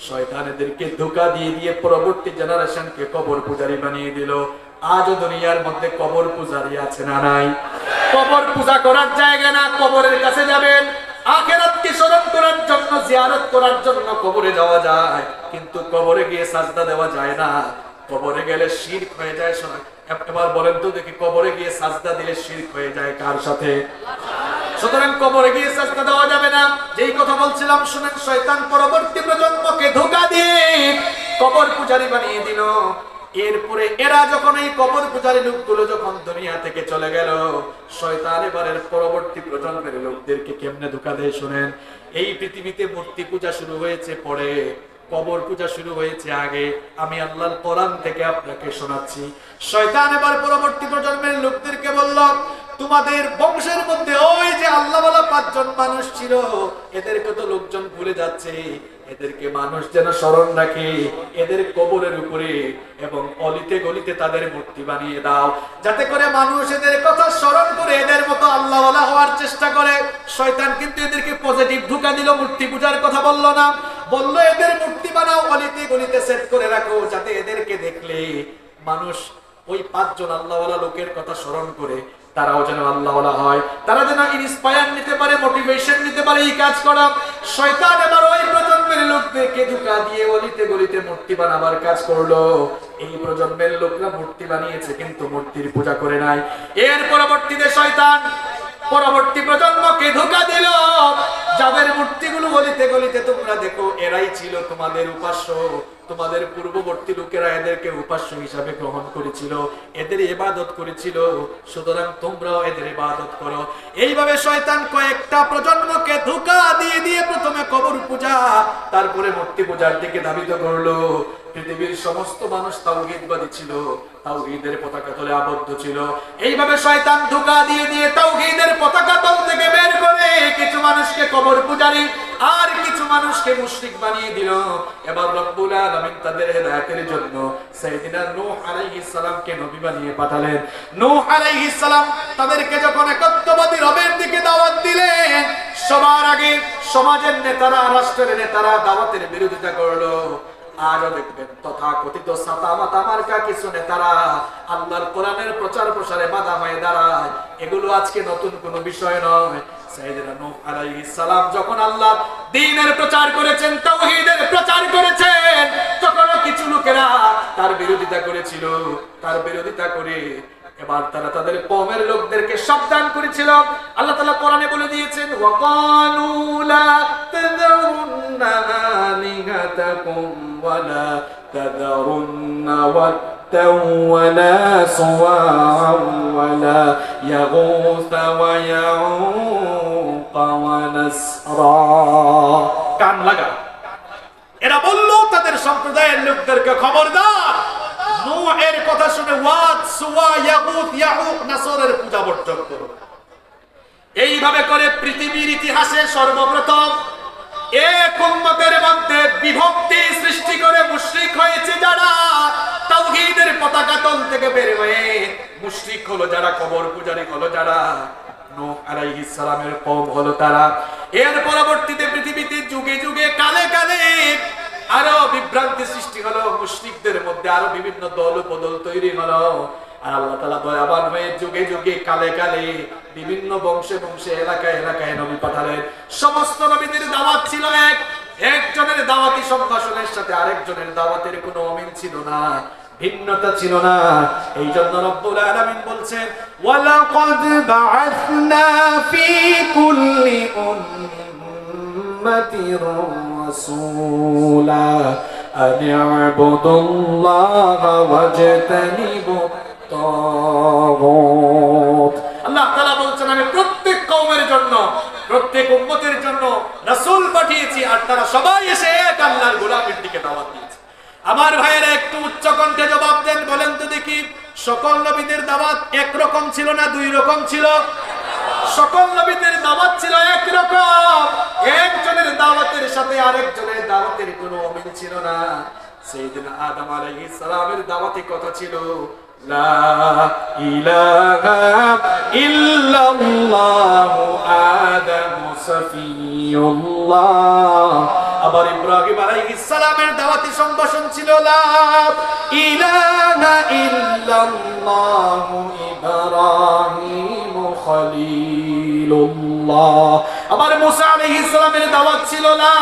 শয়তান এদেরকে ধোঁকা দিয়ে দিয়ে পরবর্তী জেনারেশনকে কবর পূজারী বানিয়ে দিল। আজও দুনিয়ার মধ্যে কবর পূজারী আছে না নাই? কবর পূজা করার জায়গা না, কবরের কাছে যাবেন। আখিরাতকে স্মরণ করার জন্য, জিয়ারত করার জন্য কবরে যাওয়া যায়, কিন্তু কবরে গিয়ে সাজদা দেওয়া যায় না। কবরে গেলে শিরক হয়ে যায়। এবার বলেন তো দেখি, কবরে গিয়ে সাজদা দিলে শিরক হয়ে যায় কার সাথে? সুতরাং কবরে গিয়ে সাজদা দেওয়া যাবে না। যেই কথা বলছিলাম শুনেন, শয়তান পরবর্তী প্রজন্মকে ধোঁকা দিয়ে কবর পূজারী বানিয়ে দিল। এরপরে এরা যখন, এই কবর পূজারী লোকগুলো যখন দুনিয়া থেকে চলে গেল, শয়তান এবারের পরবর্তী প্রজন্মের লোকদেরকে কেমনে ধোঁকা দেয় শুনেন। এই পৃথিবীতে মূর্তি পূজা শুরু হয়েছে পরে, কবর পূজা শুরু হয়েছে আগে। আমি আল্লাহর কোরআন থেকে আপনাকে শোনাচ্ছি। শয়তান এবার পরবর্তী প্রজন্মের লোকদেরকে বলল, তোমাদের বংশের মধ্যে ওই যে আল্লাহওয়ালা পাঁচজন মানুষ ছিল, এদেরকে তো লোকজন ভুলে যাচ্ছে। এদেরকে মানুষ যেন স্মরণ রাখে, এদের কবরের উপরে এবং অলিতে গলিতে তাদের মূর্তি বানিয়ে দাও, যাতে করে মানুষ এদের কথা স্মরণ করে এদের মতো আল্লাহওয়ালা হওয়ার চেষ্টা করে। শয়তান কিন্তু এদেরকে পজিটিভ ধোঁকা দিল, মূর্তি পূজার কথা বলল না, বলল এদের মূর্তি বানাও, অলিতে গলিতে সেট করে রাখো, যাতে এদেরকে দেখলে মানুষ ওই পাঁচজন আল্লাহওয়ালা লোকের কথা স্মরণ করে তারাও যেন আল্লাহওয়ালা হয়, তারা যেন ইন্সপায়ার নিতে পারে, মোটিভেশন নিতে পারে এই কাজ করা। শয়তান এবার ওই প্রজন্মের লোকদেরকে ধোঁকা দিয়ে অলিতে গলিতে মূর্তি বানাবার কাজ করলো। এই প্রজন্মের লোকরা মূর্তি বানিয়েছে কিন্তু মূর্তির পূজা করে নাই। এর পরবর্তীতে শয়তান পরবর্তী প্রজন্মকে ধোঁকা দিল, যাদের মূর্তিগুলো গলিতে গলিতে তোমরা দেখো, এরাই ছিল তোমাদের উপাস্য। তোমাদের পূর্ববর্তী লোকেরা এদেরকে উপাস্য হিসাবে গ্রহণ করেছিল, এদের ইবাদত করেছিল, সুতরাং তোমরাও এদের ইবাদত করো। এইভাবে শয়তান কয়েকটা প্রজন্মকে ধোঁকা দিয়ে দিয়ে প্রথমে কবর পূজা, তারপরে মূর্তি পূজার দিকে ধাবিত করলো। পৃথিবীর সমস্ত মানুষ তাওহীদবাদী ছিল, তাওহীদের পতাকা তলে আবদ্ধ ছিল। এইভাবে শয়তান ধোঁকা দিয়ে দিয়ে তাওহীদের পতাকা তল থেকে বের করে কিছু মানুষকে কবর পূজারী আর কিছু মানুষকে মুশরিক বানিয়ে দিল। এবার রব্বুল আলামিন তাদের হেদায়েতের জন্য সাইয়েদিনা নূহ আলাইহিস সালামকে নবী বানিয়ে পাঠালেন। নূহ আলাইহিস সালাম তাদেরকে যখন একত্ববাদী রবের দিকে দাওয়াত দিলেন, সবার আগে সমাজের নেতারা, রাষ্ট্রের নেতারা দাওয়াতের বিরোধিতা করলো। আজও দেখবেন তথাকথিত সাতামাতা মার্কা কিছু নেতারা আল্লাহর কোরআনের প্রচার প্রসারে বাধা হয়ে দাঁড়ায়। এগুলো আজকে নতুন কোনো বিষয় নয়। সাইয়েদনা নূহ আলাইহিস সালাম যখন আল্লাহর দ্বীনের প্রচার করেছেন, তাওহীদের প্রচার করেছেন, তখন কিছু লোকেরা তার বিরোধিতা করেছিল। তার বিরোধিতা করে এবার তারা তাদের কওমের লোকদেরকে সাবধান করেছিল। আল্লাহ তাআলা কোরআনে বলে দিয়েছেন, ওয়াকালু লা তাযরুন্না আলিহাতাকুম ওয়ালা তাযরুন্না ওয়াত্তাও ওয়ালা সুওয়া ওয়ালা ইয়াগুসা ওয়া ইয়াউকা ওয়া নাসরা। কান লাগা, এরা বলল তাদের সম্প্রদায়ের লোকদেরকে, খবরদার, নূহের কথা শুনে ওয়াদ, সুওয়া, ইয়াগুত, ইয়াউক, নাসরের পূজা বর্জন করো। এইভাবে করে পৃথিবীর ইতিহাসে সর্বপ্রথম এক উম্মতের মধ্যে বিভক্তি সৃষ্টি করে মুশরিক হয়েছে যারা, তাওহীদের পতাকা তল থেকে বের হয়ে মুশরিক হলো যারা, কবর পূজারী হলো যারা, নূহ আলাইহিস সালামের কওম হলো তারা। এর পরবর্তীতে পৃথিবীতে যুগে যুগে কালে কালে আরো বিভ্রান্তি সৃষ্টি হলো, মুশরিকদের মধ্যে আরো বিভিন্ন দল উপদল তৈরি হলো। আর আল্লাহ তাআলা দয়াবান হয়ে যুগে যুগে কালে কালে বিভিন্ন বংশে বংশে এলাকায় এলাকায় নবী পাঠালেন। সমস্ত নবীদের দাওয়াত ছিল এক, একজনের দাওয়াতি সম্ভাষণের সাথে আরেকজনের দাওয়াতের কোনো অমিল ছিল না, ভিন্নতা ছিল না। এই জন্য রব্বুল আলামিন বলছেন, ওয়ালাকাদ বাআসনা ফি কুল্লি উম্মাতির রাসূলা আন ইবুদুল্লাহা ওয়াজতানিবুত তাগুত। আল্লাহ তাআলা বলছেন, আমি প্রত্যেক কওমের জন্য, প্রত্যেক উম্মতের জন্য রাসূল পাঠিয়েছি, আর তারা সবাই এসে এক আল্লাহর গোলামের দিকে দাওয়াত দিয়েছে। আমার ভাইয়েরা একটু উচ্চ কণ্ঠে জবাব দেন, বলেন তো দেখি, সকল নবীদের দাওয়াত একরকম ছিল না দুই রকম ছিল? সকল নবীদের দাওয়াত ছিল একরকম, একজনের দাওয়াতের সাথে আরেকজনের দাওয়াতের কোনো অমিল ছিল না। সাইয়েদনা আদম আলাইহিস সালামের দাওয়াতে কথা ছিল লা ইলাহা ইল্লাল্লাহু আদামু সাফিয়ুল্লাহ। আবার ইব্রাহিম আলাইহিস সালামের দাওয়াতি সম্ভাষণ ছিল লা ইলাহা ইল্লাল্লাহু ইব্রাহিম খলিলুল্লাহ। আবার মুসা আলাইহিস সালামের দাওয়াত ছিল লা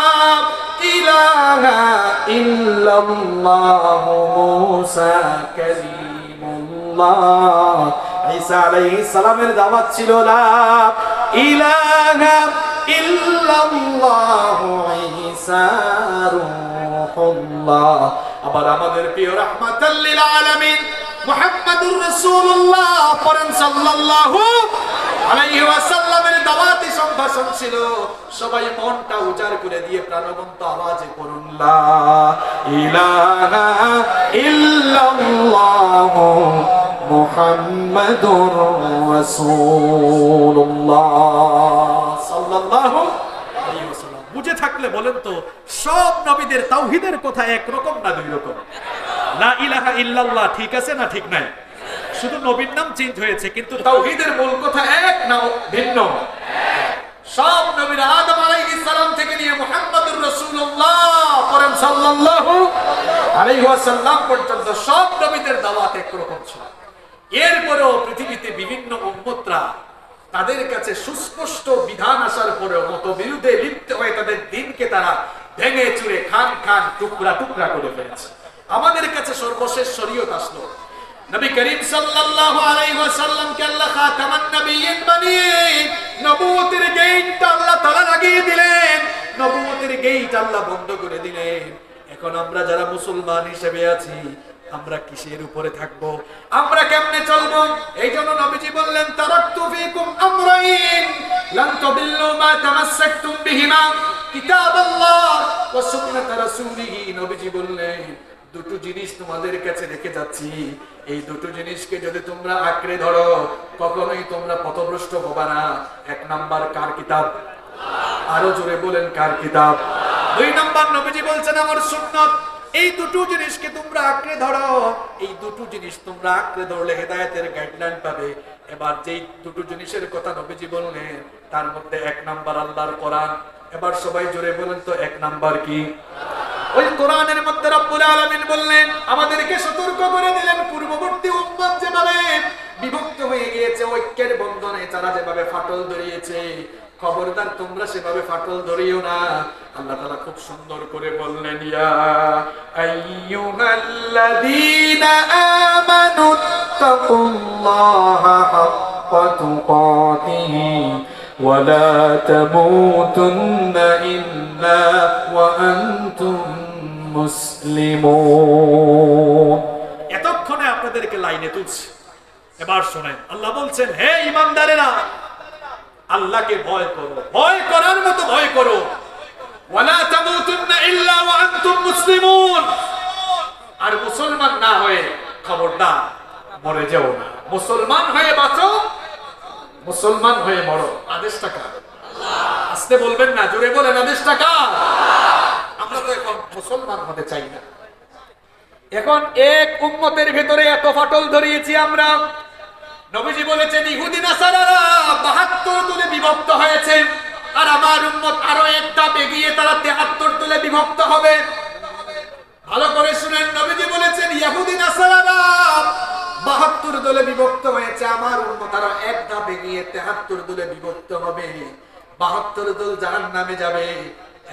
ইলাহা ইল্লাল্লাহু মুসা কালিমুল্লাহ। ঈসা আলাইহিস সালামের দাওয়াত ছিল লা ইলাহা ইল্লাল্লাহু ঈসা রূহুল্লাহ। আবার আমাদের প্রিয় রাহমাতাল লিল আলামিন মুহাম্মাদুর রাসূলুল্লাহ পড়েন সাল্লাল্লাহু আলাইহি ওয়াসাল্লামের দাওয়াতি সম্ভাষণ ছিল, সবাই মনটা উজাড় করে দিয়ে প্রাণবন্ত আওয়াজে পড়ুন লা ইলাহা ইল্লাল্লাহু মুহাম্মাদুর রাসূলুল্লাহ সাল্লাল্লাহু আলাইহি ওয়াসাল্লাম। বুঝে থাকলে বলেন তো, সব নবীদের তাওহীদের কথা একরকম না দুই রকম? লা ইলাহা ইল্লাল্লাহ ঠিক আছে না ঠিক নাই? শুধু নবীর নাম চেঞ্জ হয়েছে, কিন্তু তাওহীদের মূল কথা এক না ভিন্ন? সব নবীরা আদম আলাইহিস সালাম থেকে নিয়ে মুহাম্মাদুর রাসূলুল্লাহ পড়েন সাল্লাল্লাহু আলাইহি ওয়াসাল্লাম পর্যন্ত সব নবীদের দাওয়াত একরকম ছিল। এরপরেও পৃথিবীতে বিভিন্ন উম্মতরা তাদের কাছে সুস্পষ্ট বিধান আসার পরেও মতবিরোধে লিপ্ত হয়ে তাদের দ্বীনকে তারা ভেঙে চুরে খান খান টুকরা টুকরা করে ফেলেছে। আমাদের কাছে সর্বশেষ শরীয়ত আসলো, নবী করিম সাল্লাল্লাহু আলাইহি ওয়াসাল্লামকে আল্লাহ খাতামান নবিয়্যিন বানিয়ে নবুয়তের গেট আল্লাহ তাআলা লাগিয়ে দিলেন, নবুয়তের গেট আল্লাহ বন্ধ করে দিলেন। এখন আমরা যারা মুসলমান হিসেবে আছি, আমরা কিসের উপরে থাকবো? আমরা কেমনে চলবো? এইজন্য নবীজি বললেন, তারাকতু ফীকুম আমরাইন লান তাদিল্লু মা তামাসসাকতুম বিহিমা কিতাবাল্লাহ ওয়া সুন্নাত রাসূলিহি। নবীজি বললেন, দুটো জিনিস তোমাদের কাছে রেখে যাচ্ছি, এই দুটো জিনিসকে যদি তোমরা আঁকড়ে ধরো কখনোই তোমরা পথভ্রষ্ট হবে না। এক নাম্বার কার কিতাব? আরো জোরে বলেন, কার কিতাব? দুই নাম্বার নবীজি বলছেন আমার সুন্নাত। এই দুটো জিনিসকে তোমরা আঁকড়ে ধরো, এই দুটো জিনিস তোমরা আঁকড়ে ধরলে হেদায়েতের গাইডলাইন পাবে। এবার যেই দুটো জিনিসের কথা নবীজি বললেন, তার মধ্যে এক নাম্বার আল্লাহর কোরআন। এবার সবাই জোরে বলেন তো, এক নাম্বার কি? ওই কোরআনের মধ্যে রব্বুল আলামিন বললেন, আমাদেরকে সতর্ক করে দিলেন, পূর্ববর্তী উম্মত যেভাবে বিভক্ত হয়ে গিয়েছে ঐক্যের বন্ধনে, তারা যেভাবে ফাটল ধরিয়েছে, খবরদার তোমরা সেভাবে ফাটল ধরিও না। আল্লাহ তাআলা খুব সুন্দর করে বললেন, ইয়া আইয়ুহাল্লাযীনা আমানু তাকুল্লাহা হাক্কা তুকাতিহি ওয়া লা তামুতুন্না ইল্লা ওয়া আনতুম মুসলিমুন। এতক্ষণে আপনাদেরকে লাইনে তুলছি, এবার শুনেন। আল্লাহ বলছেন, হে ঈমানদারেরা, আল্লাহকে ভয় করো, ভয় করার মতো ভয় করো। ওয়ালা তামুতুন্না ইল্লা ওয়া আনতুম মুসলিমুন। আর মুসলমান না হয়ে খবরদার মরে যেও না। মুসলমান হয়ে বাঁচো, মুসলমান হয়ে মরো। আদেশটা কার? আস্তে বলবেন না, জোরে বলেন আদেশটা কার? আমরা তো এখন মুসলমান হতে চাই না। এখন এক উম্মতের ভেতরে এত ফাটল ধরিয়েছি আমরা। নবীজি বলেছেন ইহুদি নাসারারা ৭২ দলে বিভক্ত হয়েছে, আর আমার উম্মত আরো একটা এগিয়ে তারা ৭৩ দলে বিভক্ত হবে। ভালো করে শুনেন, নবীজি বলেছেন ইহুদি নাসারারা ৭২ দলে বিভক্ত হয়েছে, আমার উম্মত আরো এক ধাপ এগিয়ে ৭৩ দলে বিভক্ত হবে। ৭২ দল জাহান্নামে যাবে,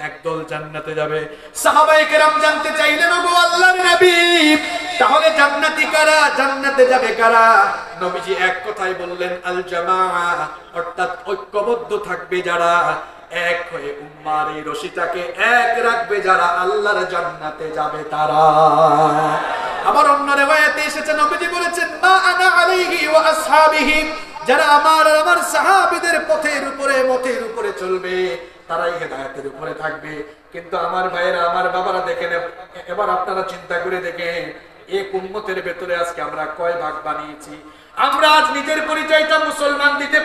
একদল জান্নাতে যাবে। সাহাবায়ে কেরাম জানতে চাইলেন, ওগো আল্লাহর নবী, তাহলে জান্নাতি কারা, জান্নাতে যাবে কারা? নবীজি এক কথাই বললেন, আল জামাআ, অর্থাৎ ঐক্যবদ্ধ থাকবে যারা, এক হয়ে উম্মার এই রশিটাকে এক রাখবে যারা, আল্লাহর জান্নাতে যাবে তারা। আবার অন্য riwayate এসেছে, নবীজি বলেছেন মা আনা আলাইহি ওয়া আসহাবিহি, যারা আমার আর আমার সাহাবীদের পথের উপরে মতের উপরে চলবে তারাই হেদায়েতের উপরে থাকবে। কিন্তু আমার ভাইয়েরা, আমার বাবারা, দেখেন এবার আপনারা চিন্তা করে দেখেন, এক উম্মতের ভেতরে আজকে আমরা কয় ভাগ বানিয়েছি। আমরা আজ নিজের পরিচয়টা মুসলমান দিতে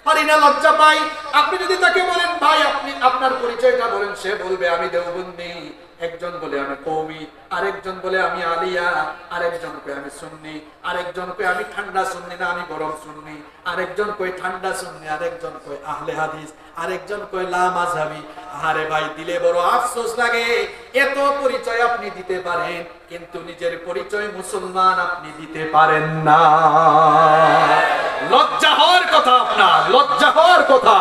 পারি না, লজ্জা পাই। আপনি যদি তাকে বলেন ভাই আপনি আপনার পরিচয়টা বলেন, সে বলবে আমি দেওবন্দি। একজন বলে আমি কওমি, আরেকজন বলে আমি আলিয়া, আরেকজন কই আমি সুন্নি, আরেকজন কই আমি ঠান্ডা সুন্নি না আমি গরম সুন্নি, আরেকজন কই ঠান্ডা সুন্নি, আরেকজন কই আহলে হাদিস, আরেকজন কই লা মাযহাবি। আরে ভাই, দিলে বড় আফসোস লাগে। এত পরিচয় আপনি দিতে পারেন, কিন্তু নিজের পরিচয় মুসলমান আপনি দিতে পারেন না। লজ্জা হওয়ার কথা আপনার, লজ্জা হওয়ার কথা।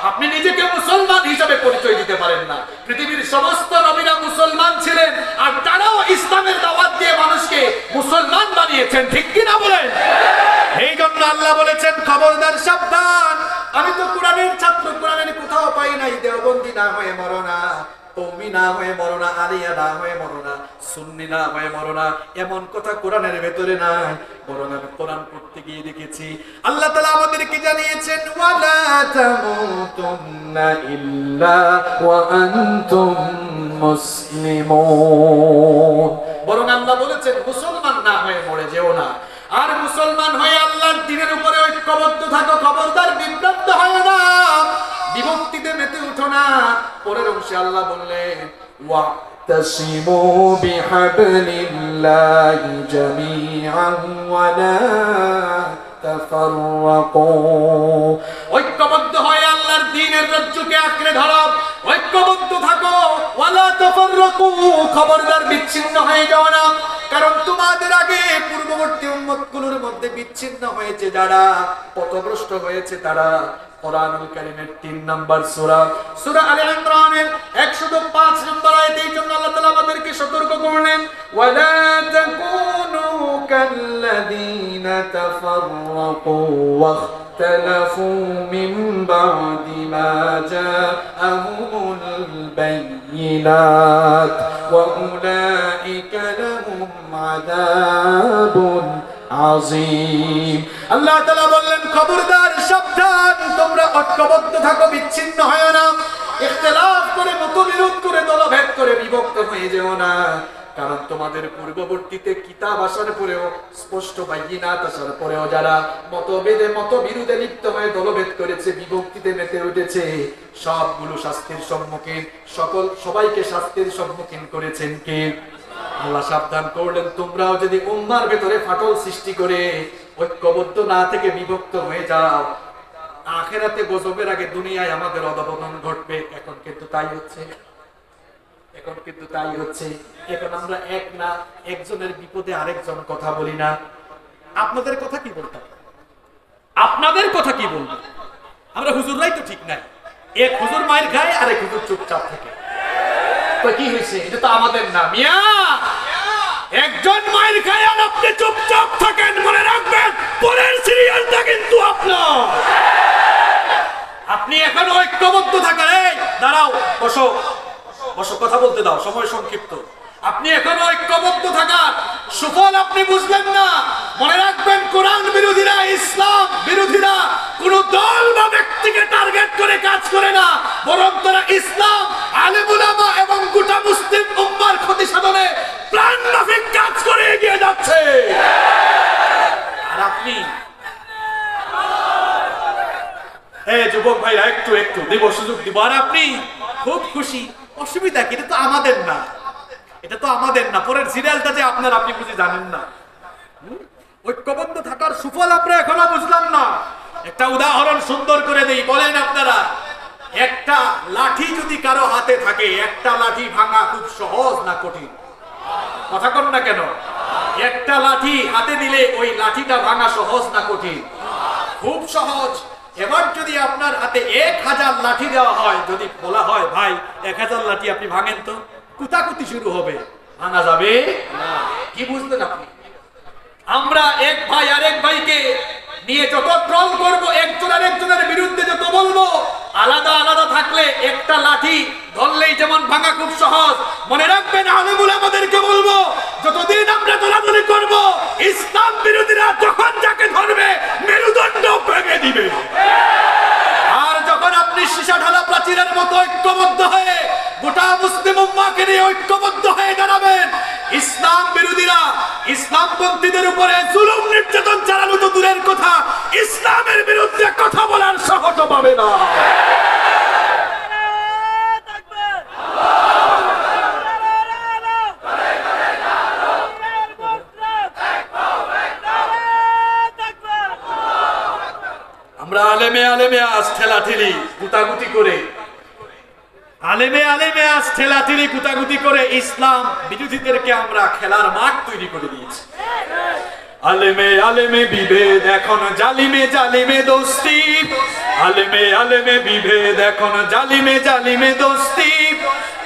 আপনি নিজেকে মুসলমান হিসেবে পরিচয় দিতে পারেন না। পৃথিবীর সমস্ত নবীরা মুসলমান ছিলেন, আর তারাও ইসলামের দাওয়াত দিয়ে মানুষকে মুসলমান বানিয়েছেন, ঠিক কি না বলেন? এই জন্য আল্লাহ বলেছেন খবরদার, সাবধান। আমি তো কোরআনের ছাত্র, কোরআনের কোথাও পাই নাই দেওবন্দি না হয়ে মরো না, কওমি না হয়ে মরো না, আলিয়া না হয়ে মরো না, সুন্নি না হয়ে মরো না, এমন কথা কোরআনের ভেতরে নাই। বরং আমি কোরআন পড়তে গিয়ে দেখেছি আল্লাহ তাআলা আমাদেরকে জানিয়েছেন ওয়ালা তামুতুন্না ইল্লা ওয়া আনতুম মুসলিমুন। বরং আল্লাহ বলেছেন মুসলমান না হয়ে মরে যেও না, আর মুসলমান হয়ে আল্লাহর দ্বীনের উপরে ঐক্যবদ্ধ থাকো। খবরদার বিভ্রান্ত হয় না, বিভক্তিতে মেতে উঠো না। পরের অংশে আল্লাহ বললেন ওয়াতাসিমু বিহাবলিল্লাহি জামিআন ওয়া লা তাফাররাকু। ঐক্যবদ্ধ হয়ে আল্লাহর দ্বীনের রজ্জুকে আঁকড়ে ধরো, ঐক্যবদ্ধ থাকো। ওয়ালা তাফাররাকু, খবরদার বিচ্ছিন্ন হয়ে যাও না। কারণ তোমাদের আগে পূর্ববর্তী উম্মতগুলোর মধ্যে বিচ্ছিন্ন হয়েছে যারা, পথভ্রষ্ট হয়েছে তারা। কোরআনুল কারীমের ৩ নম্বর সূরা, সূরা আলে ইমরানের ১০৫ নম্বর আয়াতে এই জন্য আল্লাহ তাআলা আমাদেরকে সতর্ক করলেন ওয়ালা তাকুনু কাল্লাযীনা তাফাররাকু ওয়াখতালাফু মিন বা'দি মা জাআহুমুল বায়্যিনাত ওয়া উলাইকা লাহুম আযাবুন আযীম। আল্লাহ তাআলা বললেন খবরদার, সাবধান, তোমরা ঐক্যবদ্ধ থাকো, বিচ্ছিন্ন হয় না, ইখতিলাফ করে, মতবিরোধ করে, দলভেদ করে বিভক্ত হয়ে যেও না। কারণ তোমাদের পূর্ববর্তীতে কিতাব আসার পরেও, স্পষ্ট বায়্যিনাত আসার পরেও যারা মতভেদে মতবিরোধে লিপ্ত হয়ে দলভেদ করেছে, বিভক্তিতে মেতে উঠেছে, সবগুলো শাস্তির সম্মুখীন, সবাইকে শাস্তির সম্মুখীন করেছেন কে? আল্লাহ সাবধান করলেন তোমরাও যদি উম্মার ভেতরে ফাটল সৃষ্টি করে ঐক্যবদ্ধ না থেকে বিভক্ত হয়ে যাও, আখিরাতে গজবের আগে দুনিয়ায় আমাদের অধঃপতন ঘটবে। এখন কিন্তু তাই হচ্ছে, এখন কিন্তু তাই হচ্ছে। এখন আমরা এক না, একজনের বিপদে আরেকজন কথা বলি না। আপনাদের কথা কি বলতাম, আপনাদের কথা কি বলবো? আমরা হুজুররাই তো ঠিক নাই। এক হুজুর মায়ের খায়, আরেক হুজুর চুপচাপ থাকে। তো কি হয়েছে? এটা তো আমাদের না মিয়া। একজন মায়ের খায় আর আপনি চুপচাপ থাকেন, মনে রাখবেন পরের সিরিয়ালটা কিন্তু আপনার। আপনি এখন ঐক্যবদ্ধ থাকেন। এই দাঁড়াও, বসো বসো, কথা বলতে দাও, সময় সংক্ষিপ্ত। আপনি এখন ঐক্যবদ্ধ থাকার সুফল আপনি বুঝলেন না। মনে রাখবেন কোরআন বিরোধীরা, ইসলাম বিরোধীরা কোন দল বা ব্যক্তিকে টার্গেট করে কাজ করে না, বরং তারা ইসলাম আলেম উলামা এবং গোটা মুসলিম উম্মার ক্ষতি সাধনে প্রাণনাফিক কাজ করে এগিয়ে যাচ্ছে। আর আপনি যুবক ভাইরা একটু একটু দিব, সুযোগ দিব। আর আপনি খুব খুশি, অসুবিধা কি? এটা তো আমাদের না, এটা তো আমাদের না। পরের সিরিয়ালটা যে আপনার, আপনি বুঝি জানেন না। ঐক্যবদ্ধ থাকার সুফল আমরা এখনো বুঝলাম না। একটা উদাহরণ সুন্দর করে দেই, বলেন আপনারা, একটা লাঠি যদি কারো হাতে থাকে, একটা লাঠি ভাঙা খুব সহজ না কঠিন? কথা কন না কেন? একটা লাঠি হাতে নিলে ওই লাঠিটা ভাঙা সহজ না কঠিন? খুব সহজ। এবার যদি আপনার হাতে 1000 লাঠি দেওয়া হয়, যদি বলা হয় ভাই 1000 লাঠি আপনি ভাঙেন, তো কুতাকুতি শুরু হবে, ভাঙা যাবে না। কি বুঝলেন আপনি? আমরা এক ভাই আরেক ভাইকে নিয়ে যত ট্রল করব, একজন আরেকজনের বিরুদ্ধে যত বলবো, আলাদা আলাদা থাকলে একটা লাঠি ধরলেই যেমন ভাঙা খুব সহজ, মনে রাখবেন আলেমুল আমাদেরকে বলবো, যতদিন আমরা দলাদলি করব, ইসলাম বিরোধীরা যখন যাকে ধরবে মেরুদণ্ড ভেঙে দিবে। আর যখন আপনি সীসা ঢালা প্রাচীরের মতো ঐক্যবদ্ধ হয়ে গোটা মুসলিম উম্মাহকে নিয়ে ঐক্যবদ্ধ হয়ে দাঁড়াবেন, ইসলাম বিরোধীরা, ইসলামপন্থীদের উপরে জুলুম নির্যাতন চালানো তো দূরের কথা, ইসলামের বিরুদ্ধে কথা বলার সাহস পাবে না। আমরা আলেমে আলেমে আজ ঠেলাঠেলি গুতাগুতি করে, আলেমে আলেমে আজ ঠেলাঠেলি গুতাগুতি করে ইসলাম বিরোধীদেরকে আমরা খেলার মাঠ তৈরি করে দিয়েছি। আলেমে আলেমে বিভেদ এখন জালিমে জালিমে দোস্তি, আলেমে আলেমে বিভেদ এখন জালিমে জালিমে দোস্তি,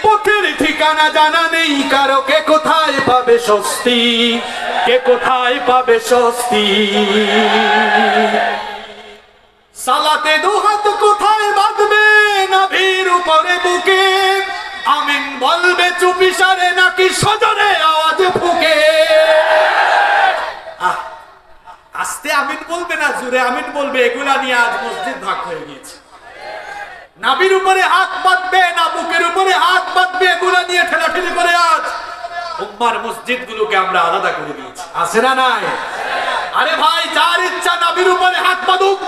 পথের ঠিকানা জানা নেই কারো, কে কোথায় পাবে স্বস্তি, কে কোথায় পাবে স্বস্তি। সালাতে দুহাত কোথায় বাঁধবে নাভির উপরে বুকে, আমিন বলবে চুপিসারে নাকি সজরে আওয়াজ ফুকে। আস্তে আমিন বলবে না জোরে আমিন বলবে, এগুলা নিয়ে আজ মসজিদ ভাগ হয়ে গিয়েছে। নাভির উপরে হাত বাঁধবে না বুকের উপরে হাত বাঁধবে, এগুলা নিয়ে ঠেলাঠেলি করে আজ উম্মার মসজিদ গুলোকে আমরা আলাদা করে দিয়েছি। আছে না নাই? আরে ভাই, যার ইচ্ছা নাভির উপরে হাত বাঁধুক,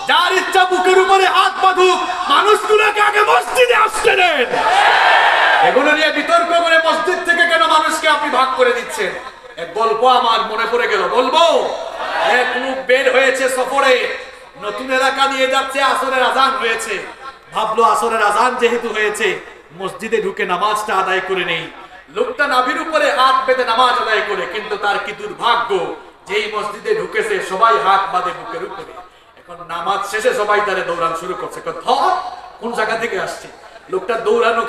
যার ইচ্ছা বুকের উপরে হাত বাঁধুক, মানুষগুলোকে আগে মসজিদে আসতে দেন। এগুলো নিয়ে বিতর্ক করে মসজিদ থেকে কেন মানুষকে আপনি ভাগ করে দিচ্ছেন? এক গল্প আমার মনে পড়ে গেল, বলবো। এক লোক বের হয়েছে সফরে, নতুন এলাকা নিয়ে যাচ্ছে, আসরের আজান হয়েছে, ভাবলো আসরের আজান যেহেতু হয়েছে মসজিদে ঢুকে নামাজটা আদায় করে নেই। লোকটা নাভির উপরে হাত বেঁধে নামাজ আদায় করে, কিন্তু তার কি দুর্ভাগ্য, যেই মসজিদে ঢুকেছে সবাই হাত বাঁধে বুকের উপরে। নামাজ শেষে সবাই তারে দৌড়ানো শুরু করছে, কোন জায়গা থেকে আসছে? লোকটা দৌড়ানো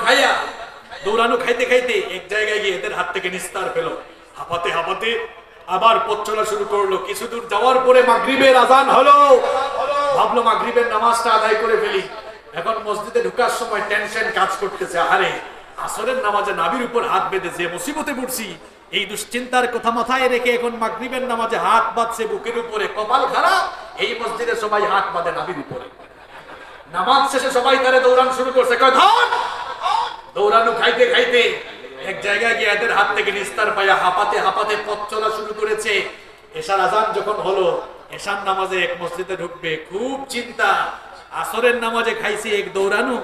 খাইতে খাইতে এক জায়গায় গিয়ে এদের হাত থেকে নিস্তার পেল, হাঁপাতে হাঁপাতে আবার পথ চলা শুরু করলো। কিছু দূর যাওয়ার পরে মাগরিবের আজান হলো, ভাবলো মাগরিবের নামাজটা আদায় করে ফেলি। এখন মসজিদে ঢোকার সময় টেনশন কাজ করতেছে, আরে আসরের নামাজে নাভির উপর হাত বেঁধে যে মুসিবতে পড়ছি, এই দুশ্চিন্তার কথা মাথায় রেখে এখন মাগরিবের নামাজে হাত বাঁধছে বুকের উপরে, কপাল খারাপ। এই মসজিদে সবাই হাত বাঁধে নাভির উপরে। নামাজ শেষে সবাই তারে দৌড়ানো শুরু করছে, দৌড়ানো খাইতে খাইতে এক জায়গায় গিয়ে এদের হাত থেকে নিস্তার পাইয়া হাঁপাতে হাঁপাতে পথ চলা শুরু করেছে। এশার আজান যখন হলো, এশার নামাজে এক মসজিদে ঢুকবে, খুব চিন্তা। আসরের নামাজে খাইছি এক দৌড়ানো,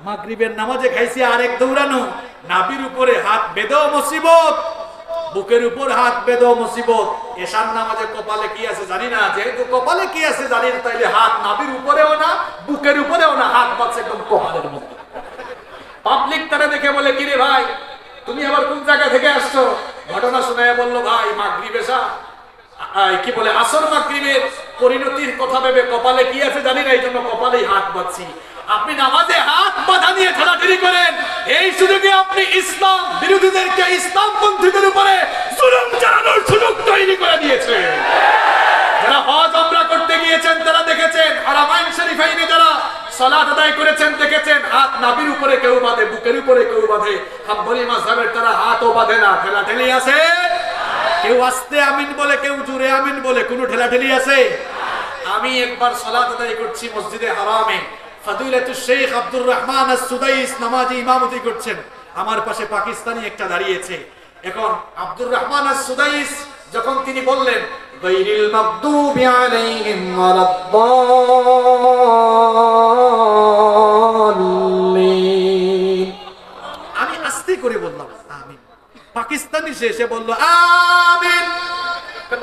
মাগরিবের নামাজে খাইছি আরেক দৌড়ানো, নাভির উপরে হাত বেঁধেও মুসিবত, বুকের উপর হাত বেঁধেও মুসিবত। এশার নামাজে কপালে কি আছে জানি না, যেহেতু কপালে কি আছে জানি না, তাইলে হাত নাভির উপরেও না বুকের উপরেও না, হাত বাঁধছে একদম কপালের মধ্যে। পাবলিক তারা দেখে বলে, কিরে ভাই তুমি আবার কোন জায়গা থেকে আসছো? ঘটনা শুনে বললো, ভাই মাগরিব এশা কি বলে আসর মাগরিবের পরিণতির কথা ভেবে কপালে কি আছে জানি না, এই জন্য কপালেই হাত বাঁধছি। আপনি নামাজে হাত বাঁধা নিয়ে ঠেলাঠেলি করেন, এই সুযোগে আপনি ইসলাম বিরোধীদেরকে, ইসলামপন্থীদের উপরে জুলুম চালানোর সুযোগ তৈরি করে দিয়েছেন। যারা হজ উমরা করতে গিয়েছেন তারা দেখেছেন, হারামাইন শরীফাইনে যারা সালাত আদায় করেছেন দেখেছেন, হাত নাভির উপরে কেউ বাঁধে, বুকের উপরে কেউ বাঁধে। হাম্বলি মাযহাবের তারা হাতও বাঁধে না। ঠেলাঠেলি আছে? কেউ আস্তে আমিন বলে, কেউ জোরে আমিন বলে, কোনো ঠেলাঠেলি আছে? আমি একবার সালাত আদায় করছি মসজিদে হারামে, ফাদিলাতুশ শেখ আব্দুর রহমান আস-সুদাইস নামাজে ইমামতি করছেন, আমার পাশে পাকিস্তানি একটা দাঁড়িয়েছে। এখন আব্দুর রহমান আস-সুদাইস যখন তিনি বললেন গায়রিল মাগদুবি আলাইহিম ওয়ালাদ-দাল্লিন, আমি আস্তে করে বললাম আমিন। পাকিস্তানি শেষে বলল আমিন।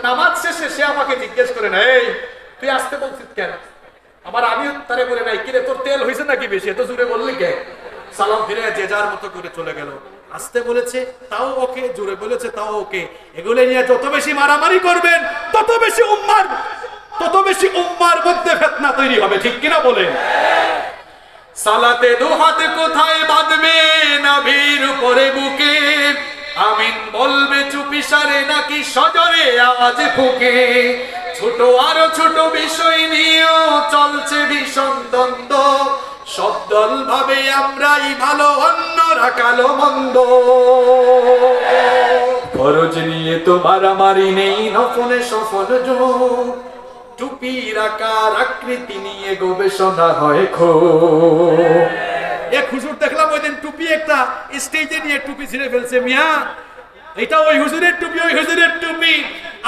নামাজ শেষে সে আমাকে জিজ্ঞেস করে, এই তুই আস্তে বলছিস কেন? আবার আমি তারে বলে নাই, কিরে তোর তেল হয়েছে নাকি বেশি, এত জোরে বললি কে? সালাম ফিরে যে যার মতো করে চলে গেল। আস্তে বলেছে তাও ওকে, জোরে বলেছে তাও ওকে। এগুলো নিয়ে যত বেশি মারামারি করবেন তত বেশি উম্মার মধ্যে ফিতনা তৈরি হবে, ঠিক কিনা বলেন? সালাতে দু হাত কোথায় বাঁধবে, নাভির উপরে বুকে, আমিন বলবে চুপি সারে নাকি সজরে আওয়াজ ফুকে। ছোট আরো ছোট বিষয় নিয়েও চলছে ভীষণ দ্বন্দ্ব, সব দল ভাবে আমরাই ভালো অন্যরা কালো মন্দ। ফরজ নিয়ে তো মারামারি নেই, নফলে সফল যুগ, টুপির আকার আকৃতি নিয়ে গবেষণা হয় খুব। এক হুজুর দেখলাম ওই দিন টুপি একটা স্টেজে নিয়ে টুপি ছিঁড়ে ফেলছে। মিয়া এটা ওই হুজুরের টুপি, ওই হুজুরের টুপি।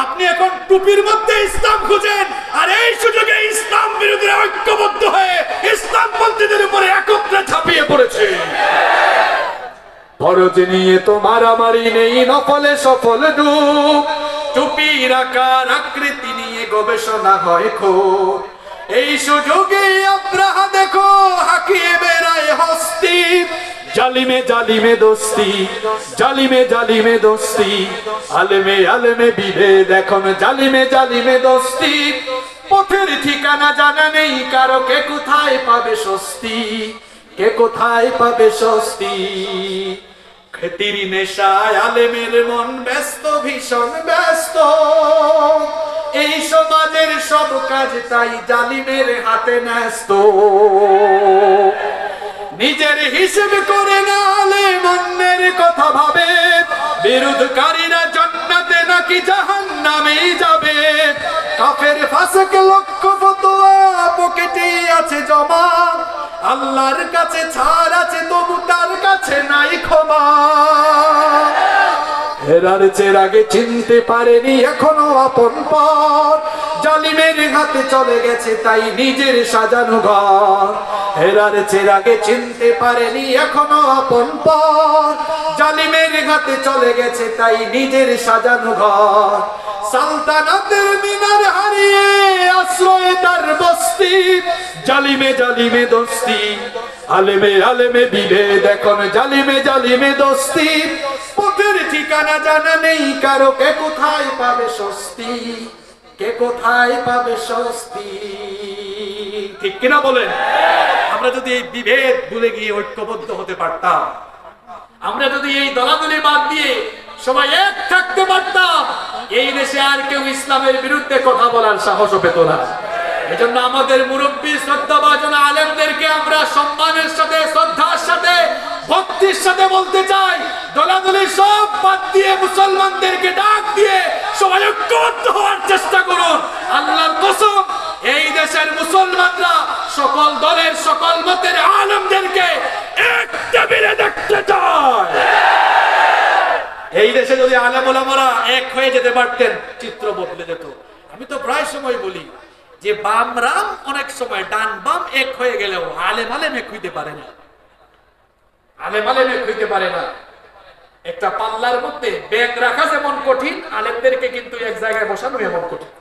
আপনি এখন টুপির মধ্যে ইসলাম খুঁজেন, আর এই সুযোগে ইসলাম বিরোধীরা ঐক্যবদ্ধ হয়ে ইসলামপন্থীদের উপরে একত্রে ঝাঁপিয়ে পড়েছে। ফরজ নিয়ে তো মারামারি নেই, নফলে সফল ডুব, টুপির আকার আকৃতি নিয়ে গবেষণা হয় খুব। এই সুযোগে আব্রাহা দেখো হাকিয়ে বেড়ায় হস্তি, জালিমে জালিমে দোস্তি, জালিমে জালিমে দোস্তি, আলেমে আলেমে বিভেদ এখন জালিমে জালিমে দোস্তি। পথের ঠিকানা জানা নেই কারো, কে কোথায় পাবে স্বস্তি, কে কোথায় পাবে স্বস্তি। খেতির নেশায় আলেমের মন ব্যস্ত, ভীষণ ব্যস্ত, এই সমাজের সব কাজ তাই জালিমের হাতে ন্যস্ত। নিজের হিসেব করে না আলেম অন্যের কথা ভাবে, বিরোধকারীরা জান্নাতে নাকি জাহান্নামেই যাবে। কাফের ফাসিক লক্ষ ফতোয়া পকেটে আছে জমা, আল্লাহর কাছে ছাড় আছে তবু তার কাছে নাই ক্ষমা। হেরার চেরাগে চিনতে পারেনি এখনো আপন পথ, জালিমের হাতে চলে গেছে তাই নিজের সাজানো ঘর। হেরার চেরাগে চিনতে পারেনি এখনো আপন পথ, জালিমের হাতে চলে গেছে তাই নিজের সাজানো ঘর। সালতানাতের মিনার হারিয়ে আশ্রয় তার বস্তি, জালিমে জালিমে দোস্তি, আলেমে আলেমে বিভেদ এখন জালিমে জালিমে দোস্তি। পথের ঠিকানা জানা নেই কারো, কে কোথায় পাবে স্বস্তি, কে কোথায় পাবে স্বস্তি, ঠিক কিনা বলেন? আমরা যদি এই বিভেদ ভুলে গিয়ে ঐক্যবদ্ধ হতে পারতাম, আমরা যদি এই দলাদলি বাদ দিয়ে সবাই এক থাকতে পারতাম, এই দেশে আর কেউ ইসলামের বিরুদ্ধে কথা বলার সাহসও পেত না। এজন্য আমাদের মুরব্বী শ্রদ্ধাভাজন আলেমদেরকে আমরা সম্মানের সাথে, শ্রদ্ধার সাথে, ভক্তির সাথে বলতে চাই, দলাদলি সব বাদ দিয়ে মুসলমানদেরকে ডাক দিয়ে সবাই ঐক্যবদ্ধ হওয়ার চেষ্টা করুন। আল্লাহর কসম, এই দেশের মুসলমানরা সকল দলের সকল মতের আলেমদেরকে এক টেবিলে দেখতে চায়। এই দেশে যদি আলেম ওলামারা এক হয়ে যেতে পারতেন, চিত্র বদলে যেত। আমি তো প্রায় সময় বলি যে বাম রাম অনেক সময় ডান বাম এক হয়ে গেলেও আলেম আলেম এক হইতে পারে না, আলেম আলেম এক হইতে পারে না। একটা পাল্লার মধ্যে ব্যাগ রাখা যেমন কঠিন, আলেমদেরকে কিন্তু এক জায়গায় বসানো এমন কঠিন।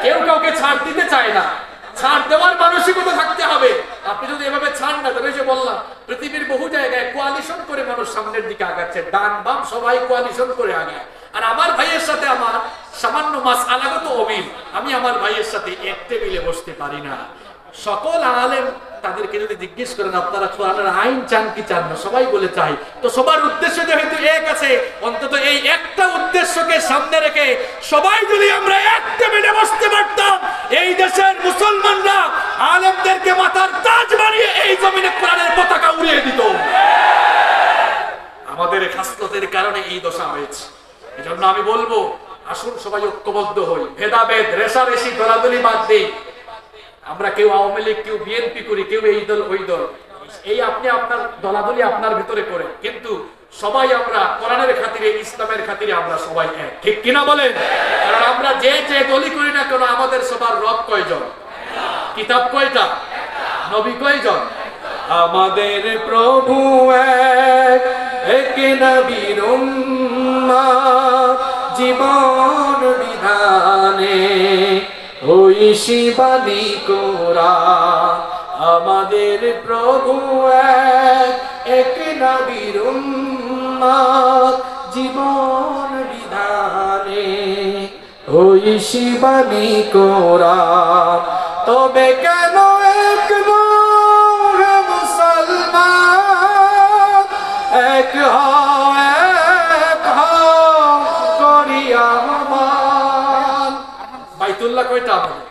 কেউ কাউকে ছাড় দিতে চায় না, ছাড় দেওয়ার মানসিকতা থাকতে হবে। আপনি যদি এভাবে ছাড় না, তবে যে বললাম পৃথিবীর বহু জায়গায় কোয়ালিশন করে মানুষ সামনের দিকে আগাচ্ছে, ডান বাম সবাই কোয়ালিশন করে আগায়। আর আমার ভাইয়ের সাথে আমার সামান্য মাসআলাগত অমিল, আমি আমার ভাইয়ের সাথে এক টেবিলে বসতে পারি না। সকল আলেম তাদেরকে যদি জিজ্ঞেস করেন আপনারা কোরআনের আইন চান কি চান না, সবাই বলে চাই। তো সবার উদ্দেশ্য যেহেতু এক আছে, অন্তত এই একটা উদ্দেশ্যকে সামনে রেখে সবাই যদি আমরা এক টেবিলে বসতে পারতাম, এই দেশের মুসলমানরা আলেমদেরকে মাথার তাজ বানিয়ে এই জমিনে কোরআনের পতাকা উড়িয়ে দিত। আমাদের খাসলতের কারণে এই দশা হয়েছে। এজন্য আমি বলবো, আসুন সবাই ঐক্যবদ্ধ হই, ভেদাভেদ রেষারেষি দলাদলি বাদ দিই। আমরা কেউ আওয়ামী লীগ, কেউ বিএনপি করি, কেউ এই দল ওই দল, এই আপনি আপনার দলাদলি আপনার ভিতরে করে, কিন্তু সবাই আমরা কোরআনের খাতিরে, ইসলামের খাতিরে আমরা সবাই এক, ঠিক কিনা বলেন? কারণ আমরা যে যে দলই করি না কেন, আমাদের সবার রব কয়জন, কিতাব কয়টা, নবী কয়জন? আমাদের প্রভু এক, এক নবীর উম্মত, জীবন বিধানে ওই শিবানী কোরআন। আমাদের প্রভু এক, এক নবীর উম্মত, জীবন বিধানে ওই শিবানী কোরআন। তবে কেন এক হে মুসলমান, এক হও, এক হও করিয়া মান। বাইতুল্লাহ কয়টা আমাদের?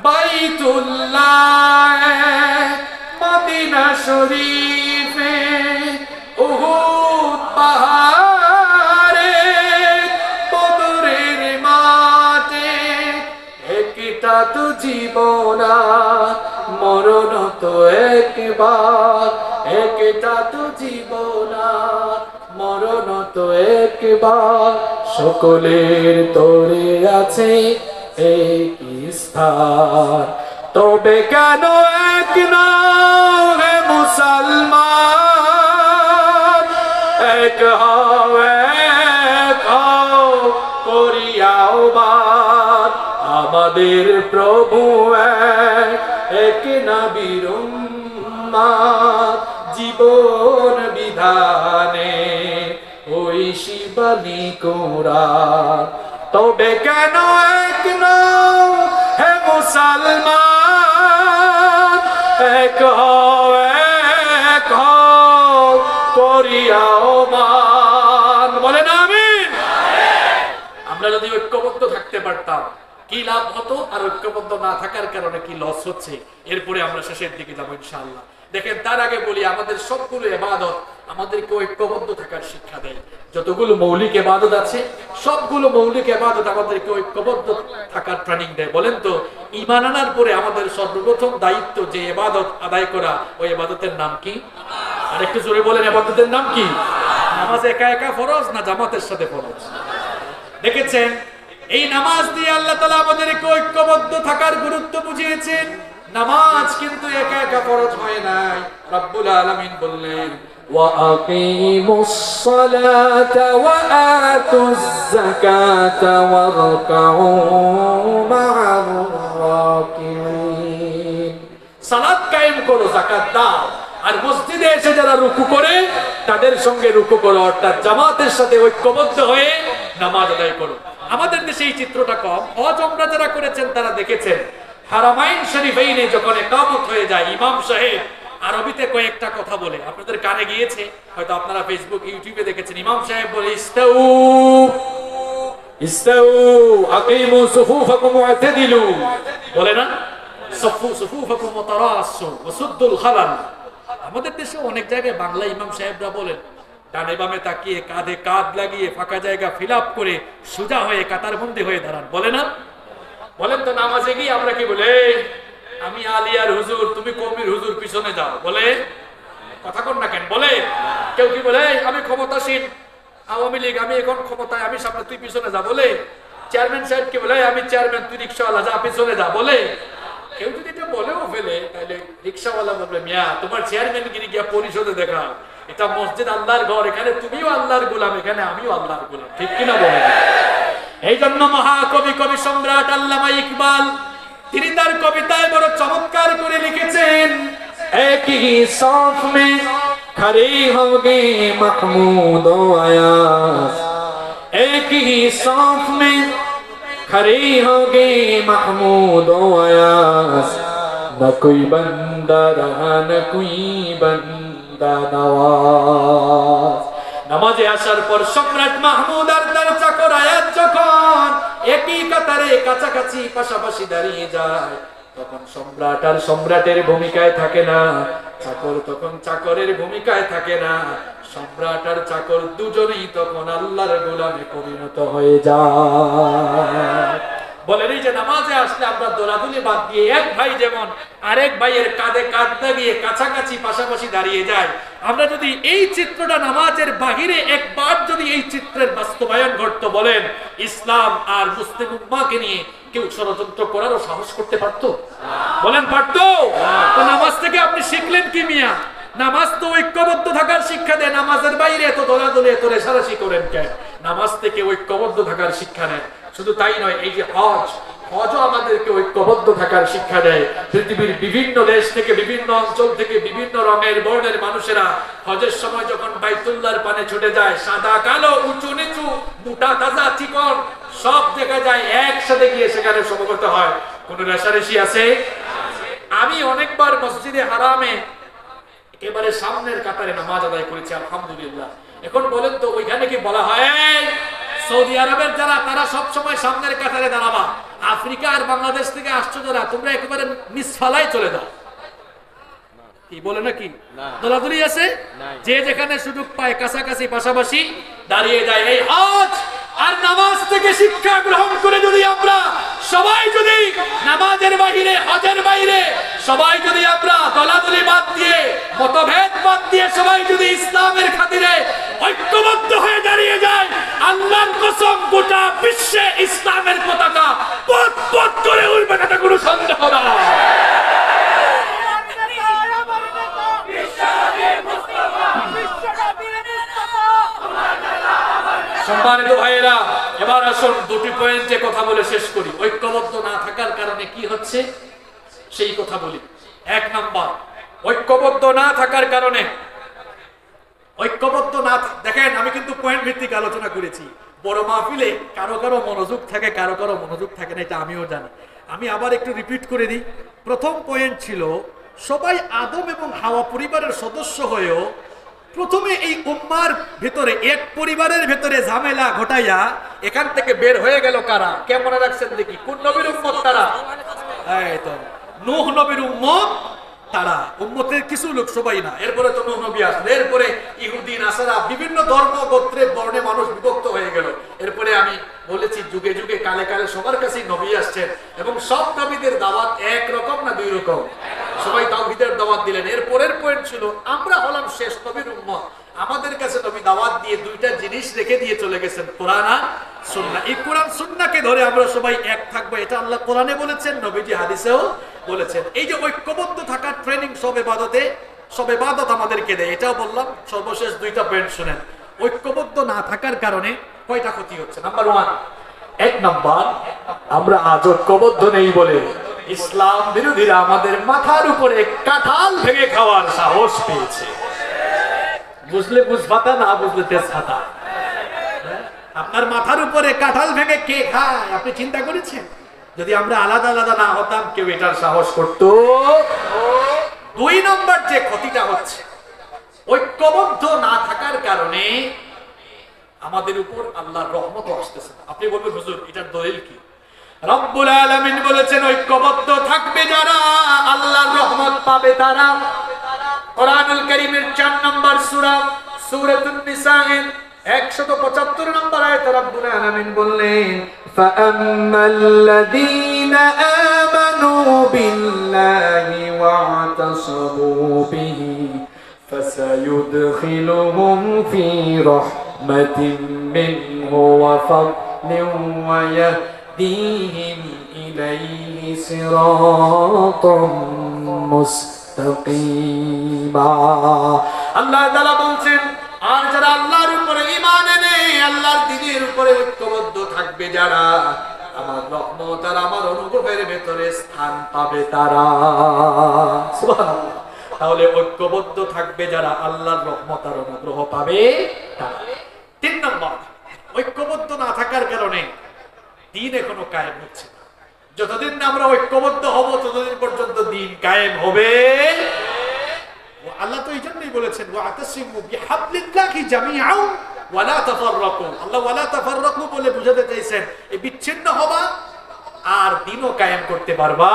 বাইতুল্লাহ মদিনা শরীফে, উহুদ পাহাড়ে, বদরের মাঠে, একটা তো জীবন মরণ তো একবার, একটা তো জীবন মরণ তো একবার, সকলের তোরে আছে এক স্থান। তবে কেন এক নও হে মুসলমান, এক হও, এক হও করিয়াও মান। আমাদের প্রভু এক, এক নবীর উম্মত, জীবন বিধানে ওই শিবানী কোরআন। তবে কেন এক নও হে মুসলমান, এক হও, এক হও করিয়াও মান। বলেন আমিন। আমরা যদি ঐক্যবদ্ধ থাকতে পারতাম কি লাভ হতো, আর ঐক্যবদ্ধ না থাকার কারণে কি লস হচ্ছে, এরপরে আমরা শেষের দিকে যাবো ইনশাআল্লাহ। দেখেন, তার আগে বলি, আমাদের সবগুলো ইবাদত আমাদেরকে ঐক্যবদ্ধ থাকার শিক্ষা দেয়। যতগুলো মৌলিক ইবাদত আছে, সবগুলো মৌলিক ইবাদত আমাদেরকে ঐক্যবদ্ধ থাকার ট্রেনিং দেয়। বলেন তো, ঈমান আনার পরে আমাদের সর্বপ্রথম দায়িত্ব যে ইবাদত আদায় করা, ওই ইবাদতের নাম কি? আর একটু জোরে বলেন, ইবাদতের নাম কি? নামাজ একা একা ফরজ না জামাতের সাথে ফরজ? দেখেছেন, এই নামাজ দিয়ে আল্লাহ তাআলা আমাদেরকে ঐক্যবদ্ধ থাকার গুরুত্ব বুঝিয়েছেন। নামাজ কিন্তু একা একা ফরজ হয় নাই। রব্বুল আলামিন বললেন, وَأَقِيمُوا الصَّلَاةَ وَآتُوا الزَّكَاةَ وَارْكَعُوا مَعَ الرَّاكِعِينَ। সালাত কায়েম করো, যাকাত দাও, আর মসজিদে এসে যারা রুকু করে তাদের সঙ্গে রুকু করো, অর্থাৎ জামাতের সাথে ঐক্যবদ্ধ হয়ে নামাজ আদায় করো। আমাদের দেশে এই চিত্রটা কম। হজ উমরা যারা করেছেন তারা দেখেছেন, হারামাইন শরীফাইনে যখন ইকামত হয়ে যায়, ইমাম সাহেব আরবিতে কয়েকটা কথা বলে, আপনাদের কানে গিয়েছে হয়তো, আপনারা ফেসবুক ইউটিউবে দেখেছেন। ইমাম সাহেব বলে, ইস্তাউ ইস্তাউ আকিমু সুফুফাকুম ওয়াতাদিলু, বলে না, সাফু সুফুফাকুম ওয়াতারাসু ওয়াসুদ্দুল খালাল। আমাদের দেশে অনেক জায়গায় বাংলা ইমাম সাহেবরা বলেন, ডানে বামে তাকিয়ে, কাঁধে কাঁধ লাগিয়ে, ফাঁকা জায়গা ফিল আপ করে সোজা হয়ে কাতারবন্দি হয়ে দাঁড়ান, বলে না? বলেন তো, নামাজে গিয়ে আমরা কি বলে, আমি আলিয়ার হুজুর, তুমি কমির হুজুর, পিছনে যাও, বলে? কথা কন না কেন? বলে? কেউ কি বলে, আমি ক্ষমতাসীন আওয়ামী লীগ, আমি এখন ক্ষমতায়, আমি সামনে, তুই পিছনে যা, বলে? চেয়ারম্যান সাহেব কি বলে, আমি চেয়ারম্যান, তুই রিক্সাওয়ালা, যা পিছনে যা, বলে? কেউ যদি এটা বলেও ফেলে, তাহলে রিক্সাওয়ালা বলবে, মিয়া তোমার চেয়ারম্যান গিরি গিয়া পরিষদে দেখা, এটা মসজিদ আল্লাহর ঘর, এখানে তুমিও আল্লাহর গোলাম, এখানে আমিও আল্লাহর গোলাম, ঠিক কিনা বলেন? এই জন্য মহাকবি, কবি সম্রাট আল্লামা ইকবাল, তিনি তার কবিতায় বড় চমৎকার করে লিখেছেন, এক হি সাফ মে খড়ে হোগে মাহমুদ ও আয়াস, এক হি সাফ মে খড়ে হোগে মাহমুদ ও আয়াস, না কোই বান্দা রহা না কোই বান্দা নওয়াজ। নামাজে আসার পর সম্রাট মাহমুদ আর তার চাকর আয়াত যখন একই কাতারে কাছাকাছি পাশাপাশি দাঁড়িয়ে যায়, তখন সম্রাট আর সম্রাটের ভূমিকায় থাকে না, চাকর তখন চাকরের ভূমিকায় থাকে না, সম্রাট আর চাকর দুজনেই তখন আল্লাহর গোলামে পরিণত হয়ে যায়। বলেন এই যে নামাজে আসলে আমরা দোলাদুলি বাদ দিয়ে এক ভাই যেমন আরেক ভাইয়ের কাঁধে কাঁধ লাগিয়ে কাছাকাছি পাশাপাশি দাঁড়িয়ে যায়, আমরা যদি এই চিত্রটা নামাজের বাহিরে একবার যদি এই চিত্রের বাস্তবায়ন ঘটতো, বলেন ইসলাম আর মুসলিম উম্মাহকে নিয়ে কেউ ষড়যন্ত্র করারও সাহস করতে পারতো? বলেন পারতো? তো নামাজ থেকে আপনি শিখলেন কি মিয়া? নামাজ তো ঐক্যবদ্ধ থাকার শিক্ষা দেয়, নামাজের বাইরে এত দৌড়াদৌড়ি এত রেশারেশি করেন কেন? নামাজ থেকে ঐক্যবদ্ধ থাকার শিক্ষা নেন। শুধু তাই নয়, এই যে হজও আমাদেরকে ঐক্যবদ্ধ থাকার শিক্ষা দেয়। পৃথিবীর বিভিন্ন দেশ থেকে, বিভিন্ন অঞ্চল থেকে, বিভিন্ন রঙের বর্ণের মানুষেরা হজের সময় যখন বাইতুল্লাহর পানে ছুটে যায়, সাদা কালো উঁচু নিচু মোটা তাজা চিকন সব দেখা যায়, একসাথে গিয়ে সেখানে সমবেত হয়। কোন রেশারেশি আছে? আমি অনেকবার মসজিদে হারামে একেবারে সামনের কাতারে নামাজ আদায় করেছি, আলহামদুলিল্লাহ। এখন বলেন তো ওইখানে কি বলা হয় সৌদি আরবের যারা তারা সব সময় সামনের কাতারে দাঁড়াবা, আফ্রিকা আর বাংলাদেশ থেকে আসছো যারা তোমরা একেবারে মিসফালাই চলে যাও? কি বলে নাকি? দলাদলি আছে, যে যেখানে সুযোগ পায় কাছাকাছি পাশাপাশি দাঁড়িয়ে যায়। এই হজ আর নামাজ থেকে শিক্ষা গ্রহণ করে যদি আমরা সবাই যদি নামাজের বাইরে হজের বাইরে সবাই যদি আমরা দলাদলি বাদ দিয়ে মতভেদ বাদ দিয়ে সবাই যদি ইসলামের খাতিরে ঐক্যবদ্ধ হয়ে দাঁড়িয়ে যায়, আল্লাহর কসম গোটা বিশ্বে ইসলামের পতাকা পথ পথ করে উঠবে, তাতে কোনো সন্দেহ নাই। সম্মানিত ভাইয়েরা, এবার আসুন দুটি পয়েন্টে কথা বলে শেষ করি। ঐক্যবদ্ধ না থাকার কারণে কি হচ্ছে সেই কথা বলি। এক নাম্বার, ঐক্যবদ্ধ না থাকার কারণে দেখেন আমি কিন্তু পয়েন্ট ভিত্তিক আলোচনা করেছি। বড় মাহফিলে কারো কারো মনোযোগ থাকে, কারো কারো মনোযোগ থাকে না, এটা আমিও জানি। আমি আবার একটু রিপিট করে দিই। প্রথম পয়েন্ট ছিল সবাই আদম এবং হাওয়া পরিবারের সদস্য হয়েও প্রথমে এই উম্মার ভিতরে এক পরিবারের ভিতরে ঝামেলা ঘটাইয়া এখান থেকে বের হয়ে গেল কারা? কে মনে রাখছেন দেখি? কোন নবীর উম্মত তারা? এই তো নূহ নবীর উম্মত তারা। উম্মতের কিছু লোক, সবাই না। এরপরে তো নূহ নবী আসলো, এরপরে ইহুদি নাসারা বিভিন্ন ধর্ম গোত্রের বর্ণে মানুষ বিভক্ত হয়ে গেল। এরপরে আমি বলেছি যুগে যুগে কালে কালে সবার কাছেই নবী আসছেন এবং সব নবীদের দাওয়াত এক রকম না দুই রকম? সবাই তাওহীদের দাওয়াত দিলেন। এর পরের পয়েন্ট ছিল আমরা হলাম শেষ নবীর উম্মত। আমাদের কাছে নবী দাওয়াত দিয়ে দুইটা জিনিস রেখে দিয়ে চলে গেছেন, কোরআন আর সুন্নাহ। এই কোরআন সুন্নাহকে ধরে আমরা সবাই এক থাকবো, এটা আল্লাহ কোরআনে বলেছেন, নবীজি হাদিসেও বলেছেন। এই যে ঐক্যবদ্ধ থাকার ট্রেনিং সব ইবাদত আমাদেরকে দেয়, এটাও বললাম। সর্বশেষ দুইটা পয়েন্ট শুনেন। ঐক্যবদ্ধ না থাকার কারণে কয়টা ক্ষতি হচ্ছে? নাম্বার ওয়ান, এক নাম্বার, আমরা আজ ঐক্যবদ্ধ নেই বলে ইসলাম বিরোধীরা আমাদের মাথার উপরে কাঁঠাল ভেঙে খাওয়ার সাহস পেয়েছে। বুঝলে বুঝপাতা, না বুঝলে তেজপাতা। আপনার মাথার উপরে কাঁঠাল ভেঙে কে খায় আপনি চিন্তা করেছেন? যদি আমরা আলাদা আলাদা না হতাম কেউ এটার সাহস করতো? দুই নম্বর যে ক্ষতিটা হচ্ছে, ঐক্যবদ্ধ না থাকার কারণে আমাদের উপর আল্লাহর রহমত আসতেছে না। আপনি বলবেন হুজুর এটার দলিল কি? রব্বুল আলামিন বলেছেন ঐক্যবদ্ধ থাকবে যারা আল্লাহর রহমত পাবে তারা। কোরআনুল কারীমের 4 নম্বর সূরা সূরাতুন নিসা এর 175 নম্বর আয়াতে রব্বুল আলামিন বললেন, ফাআম্মাল্লাযীনা আমানু বিল্লাহি ওয়া আতাসামু বিহি ফাসায়ুদখিলুহুম ফি রাহমাতিন মিনহু ওয়া ফাদলিন ওয়া ইয়াহদিহিম ইলাইহি সিরাতাম মুস্তাকিমা। আল্লাহ তাআলা বলছেন, আর যারা আল্লাহর উপরে ঈমান এনে আল্লাহর দ্বীনের উপরে ঐক্যবদ্ধ থাকবে যারা, আমার রহমত আর আমার অনুগ্রহের ভেতরে স্থান পাবে তারা। সুবহানাল্লাহ। তাহলে ঐক্যবদ্ধ থাকবে যারা আল্লাহর রহমত আর অনুগ্রহ পাবে তারা। 3 নম্বর, ঐক্যবদ্ধ না থাকার কারণে দ্বীন এখনো কায়েম হচ্ছে না। যতদিন না আমরা ঐক্যবদ্ধ হব ততদিন পর্যন্ত দ্বীন কায়েম হবে। আল্লাহ তো এই জন্যই বলেছেন, ওয়াতাসিমু বিহাবলিল্লাহি জামিআন ওয়া লা তাফাররাকু। আল্লাহ ওয়া লা তাফাররাকু বলে বুঝাতে চাইছেন এই বিচ্ছিন্ন হবা আর দ্বীনও কায়েম করতে পারবা।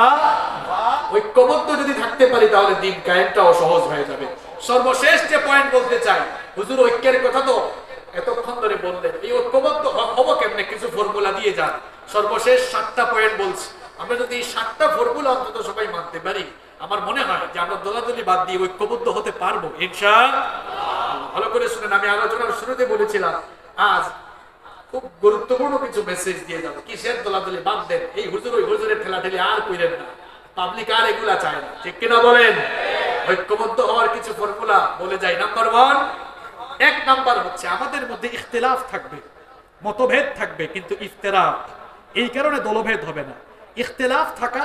ঐক্যবদ্ধ যদি থাকতে পারি তাহলে দ্বীন কায়েমটাও সহজ হয়ে যাবে। সর্বশেষ যে পয়েন্ট বলতে চাই, হুজুর ঐক্যের কথা তো এতক্ষণ ধরে বললেন, এই ঐক্যবদ্ধ হব কেমনে? কিছু ফর্মুলা দিয়ে যান। সর্বশেষ 7টা পয়েন্ট বলছি। আমরা যদি এই 7টা ফর্মুলা অন্তত সবাই মানতে পারি, আমার মনে হয় যে আমরা দলাদলি বাদ দিয়ে ঐক্যবদ্ধ হতে পারবো ইনশাআল্লাহ। ভালো করে শুনেন, আমি আলোচনার শুরুতে বলেছিলাম আজ খুব গুরুত্বপূর্ণ কিছু মেসেজ দিয়ে যাবো। কিসের দলাদলি বাদ দেন, এই হুজুর ওই হুজুরের ঠেলাঠেলি আর কইরেন না, পাবলিক আর এগুলা চায় না, ঠিক কিনা বলেন? ঐক্যবদ্ধ হওয়ার কিছু ফর্মুলা বলে যাই। নাম্বার 1, 1 নাম্বার হচ্ছে আমাদের মধ্যে ইখতিলাফ থাকবে, মতভেদ থাকবে, কিন্তু ইফতিরাক, এই কারণে দলভেদ হবে না। ইখতিলাফ থাকা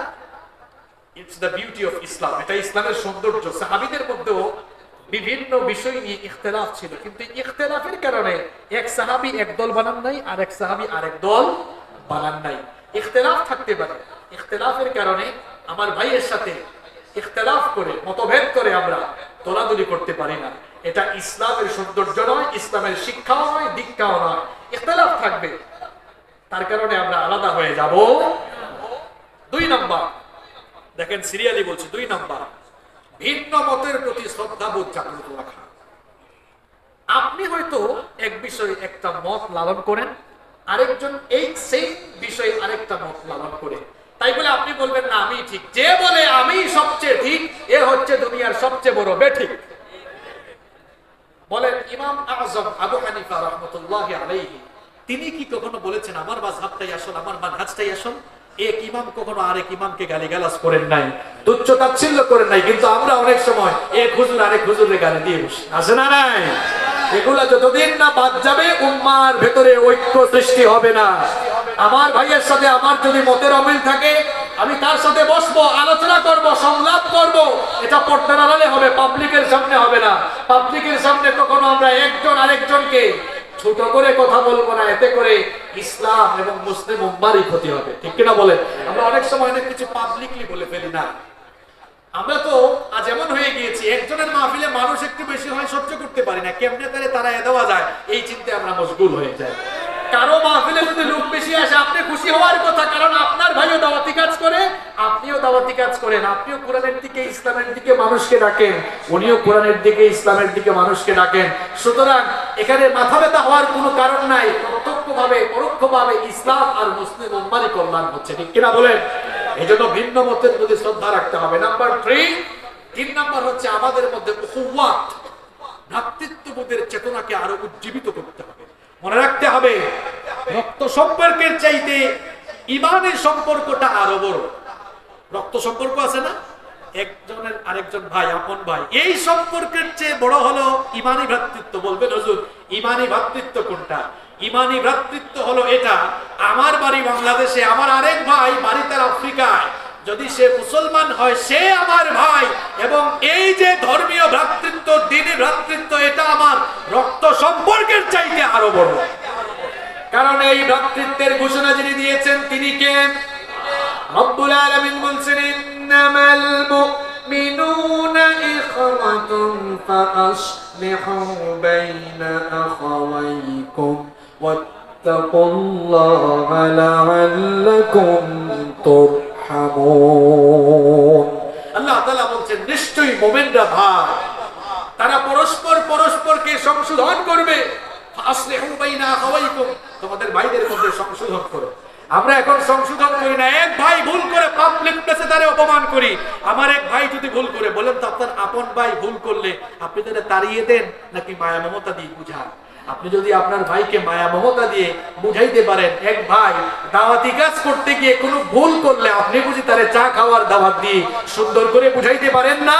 it's the beauty of Islam, এটা ইসলামের সৌন্দর্য। সাহাবীদের মধ্যেও বিভিন্ন বিষয় নিয়ে ইখতিলাফ ছিল, কিন্তু ইখতিলাফের কারণে এক সাহাবী এক দল বানান নাই, আর এক সাহাবী আরেক দল বানান নাই। ইখতিলাফ থাকতে পারে, ইখতিলাফের কারণে আমার ভাইয়ের সাথে ইখতিলাফ করে, মতভেদ করে আমরা দলাদলি করতে পারি না। এটা ইসলামের সৌন্দর্য নয়, ইসলামের শিক্ষাও নয়, দীক্ষাও নয়। ইখতিলাফ থাকবে, তার কারণে আমরা আলাদা হয়ে যাব। 2 নাম্বার, দেখেন সিরিয়ালি বলছি, 2 নাম্বার, ভিন্ন মতের প্রতি শ্রদ্ধাবোধ জাগ্রত রাখা। আপনি হয়তো এক বিষয়ে একটা মত লালন করেন, আরেকজন এই সেই বিষয়ে আরেকটা মত লালন করে, তাই বলে আপনি বলবেন না আমি ঠিক। যে বলে আমি সবচেয়ে ঠিক, এ হচ্ছে দুনিয়ার সবচেয়ে বড় বেঠিক। বলেন ইমাম আযম আবু হানিফা রাহমাতুল্লাহি আলাইহি, তিনি কি কখনো বলেছেন আমার মাযহাবটাই আসল, আমার মানহাজটাই আসল? এক ইমাম কখনো আরেক ইমামকে গালিগালাজ করেন নাই, তুচ্ছ তাচ্ছিল্য করেন নাই। কিন্তু আমরা অনেক সময় এক হুজুর আরেক হুজুরের গালি দিয়ে বসি, আছে না নাই? এগুলা যতদিন না বাদ যাবে, উম্মার ভেতরে ঐক্য সৃষ্টি হবে না। আমার ভাইয়ের সাথে আমার যদি মতের অমিল থাকে, আমি তার সাথে বসবো, আলোচনা করব, সংলাপ করব। এটা পর্দার আড়ালে হবে, পাবলিকের সামনে হবে না। পাবলিকের সামনে কখনো আমরা একজন আরেকজনকে ছোট করে কথা বলবো না, এতে করে ইসলাম এবং মুসলিম উম্মারই ক্ষতি হবে, ঠিক কিনা বলেন? আমরা অনেক সময় অনেক কিছু পাবলিকলি বলে ফেলি না। আমরা তো আজ এমন হয়ে গিয়েছি, একজনের মাহফিলে মানুষ একটু বেশি হয় সহ্য করতে পারি না, কেমনে তারা দেওয়া যায় এই চিন্তায় আমরা মশগুল হয়ে যাই। কারো মাহফিলে যদি লোক বেশি আসে, আপনি খুশি হওয়ার কথা, কারণ আপনার ভাইও দাওয়াতি কাজ করে, আপনিও দাওয়াতি কাজ করেন, আপনিও কোরআনের দিকে ইসলামের দিকে মানুষকে ডাকেন, উনিও কোরআনের দিকে ইসলামের দিকে মানুষকে ডাকেন। সুতরাং এখানে মাথা ব্যথা হওয়ার কোনো কারণ নাই। প্রত্যক্ষভাবে পরোক্ষভাবে ইসলাম আর মুসলিম উম্মারই কল্যাণ হচ্ছে, ঠিক কিনা বলেন? এই জন্য ভিন্ন মতের প্রতি শ্রদ্ধা রাখতে হবে। নাম্বার 3 নাম্বার হচ্ছে আমাদের মধ্যে উখুওয়াত, ভ্রাতৃত্ববোধের চেতনাকে আরো উজ্জীবিত করতে হবে। মনে রাখতে হবে, রক্ত সম্পর্কের চাইতে ঈমানের সম্পর্কটা আরো বড়। রক্ত সম্পর্ক আছে না, একজনের আরেকজন ভাই, আপন ভাই, এই সম্পর্কের চেয়ে বড় হলো ঈমানী ভ্রাতৃত্ব। বলবেন হুজুর ঈমানী ভ্রাতৃত্ব কোনটা? ঈমানী ভ্রাতৃত্ব হলো এটা, আমার বাড়ি বাংলাদেশে, আমার আরেক ভাই বাড়ি তার আফ্রিকায়, যদি সে মুসলমান হয় সে আমার ভাই, এবং এই যে ধর্মীয় ভ্রাতৃত্ব, দ্বীনি ভ্রাতৃত্ব, এটা আমার রক্ত সম্পর্কের চাইতে আরো বড়। কারণ এই ভ্রাতৃত্বের ঘোষণা যিনি দিয়েছেন তিনি কে? রব্বুল আলামিন বলছেন ইন্নামাল মুমিনুনা ইখওয়াতুন ফাআসলিহু বাইনা আখাওয়াইকুম ওয়াত্তাকুল্লাহা লাআল্লাকুম তুরহামুন। আল্লাহ তাআলা বলছেন নিশ্চয়ই মুমিনরা ভাই, তারা পরস্পরকে সংশোধন করবে। ফাআসলিহু বাইনা আখাওয়াইকুম, তোমাদের ভাইদের মধ্যে সংশোধন করো। আমরা এখন সংশোধন করি না, এক ভাই ভুল করে পাবলিক প্লেসে তারে অপমান করি। আমার এক ভাই যদি ভুল করে, বলেন তো আপনার আপন ভাই ভুল করলে আপনি তারে তাড়িয়ে দেন নাকি মায়া মমতা দিয়ে বুঝান? আপনি যদি আপনার ভাইকে মায়া মমতা দিয়ে বুঝাইতে পারেন, এক ভাই দাওয়াতি কাজ করতে গিয়ে কোনো ভুল করলে আপনি বুঝি তারে চা খাওয়ার দাওয়াত দিয়ে সুন্দর করে বুঝাইতে পারেন না?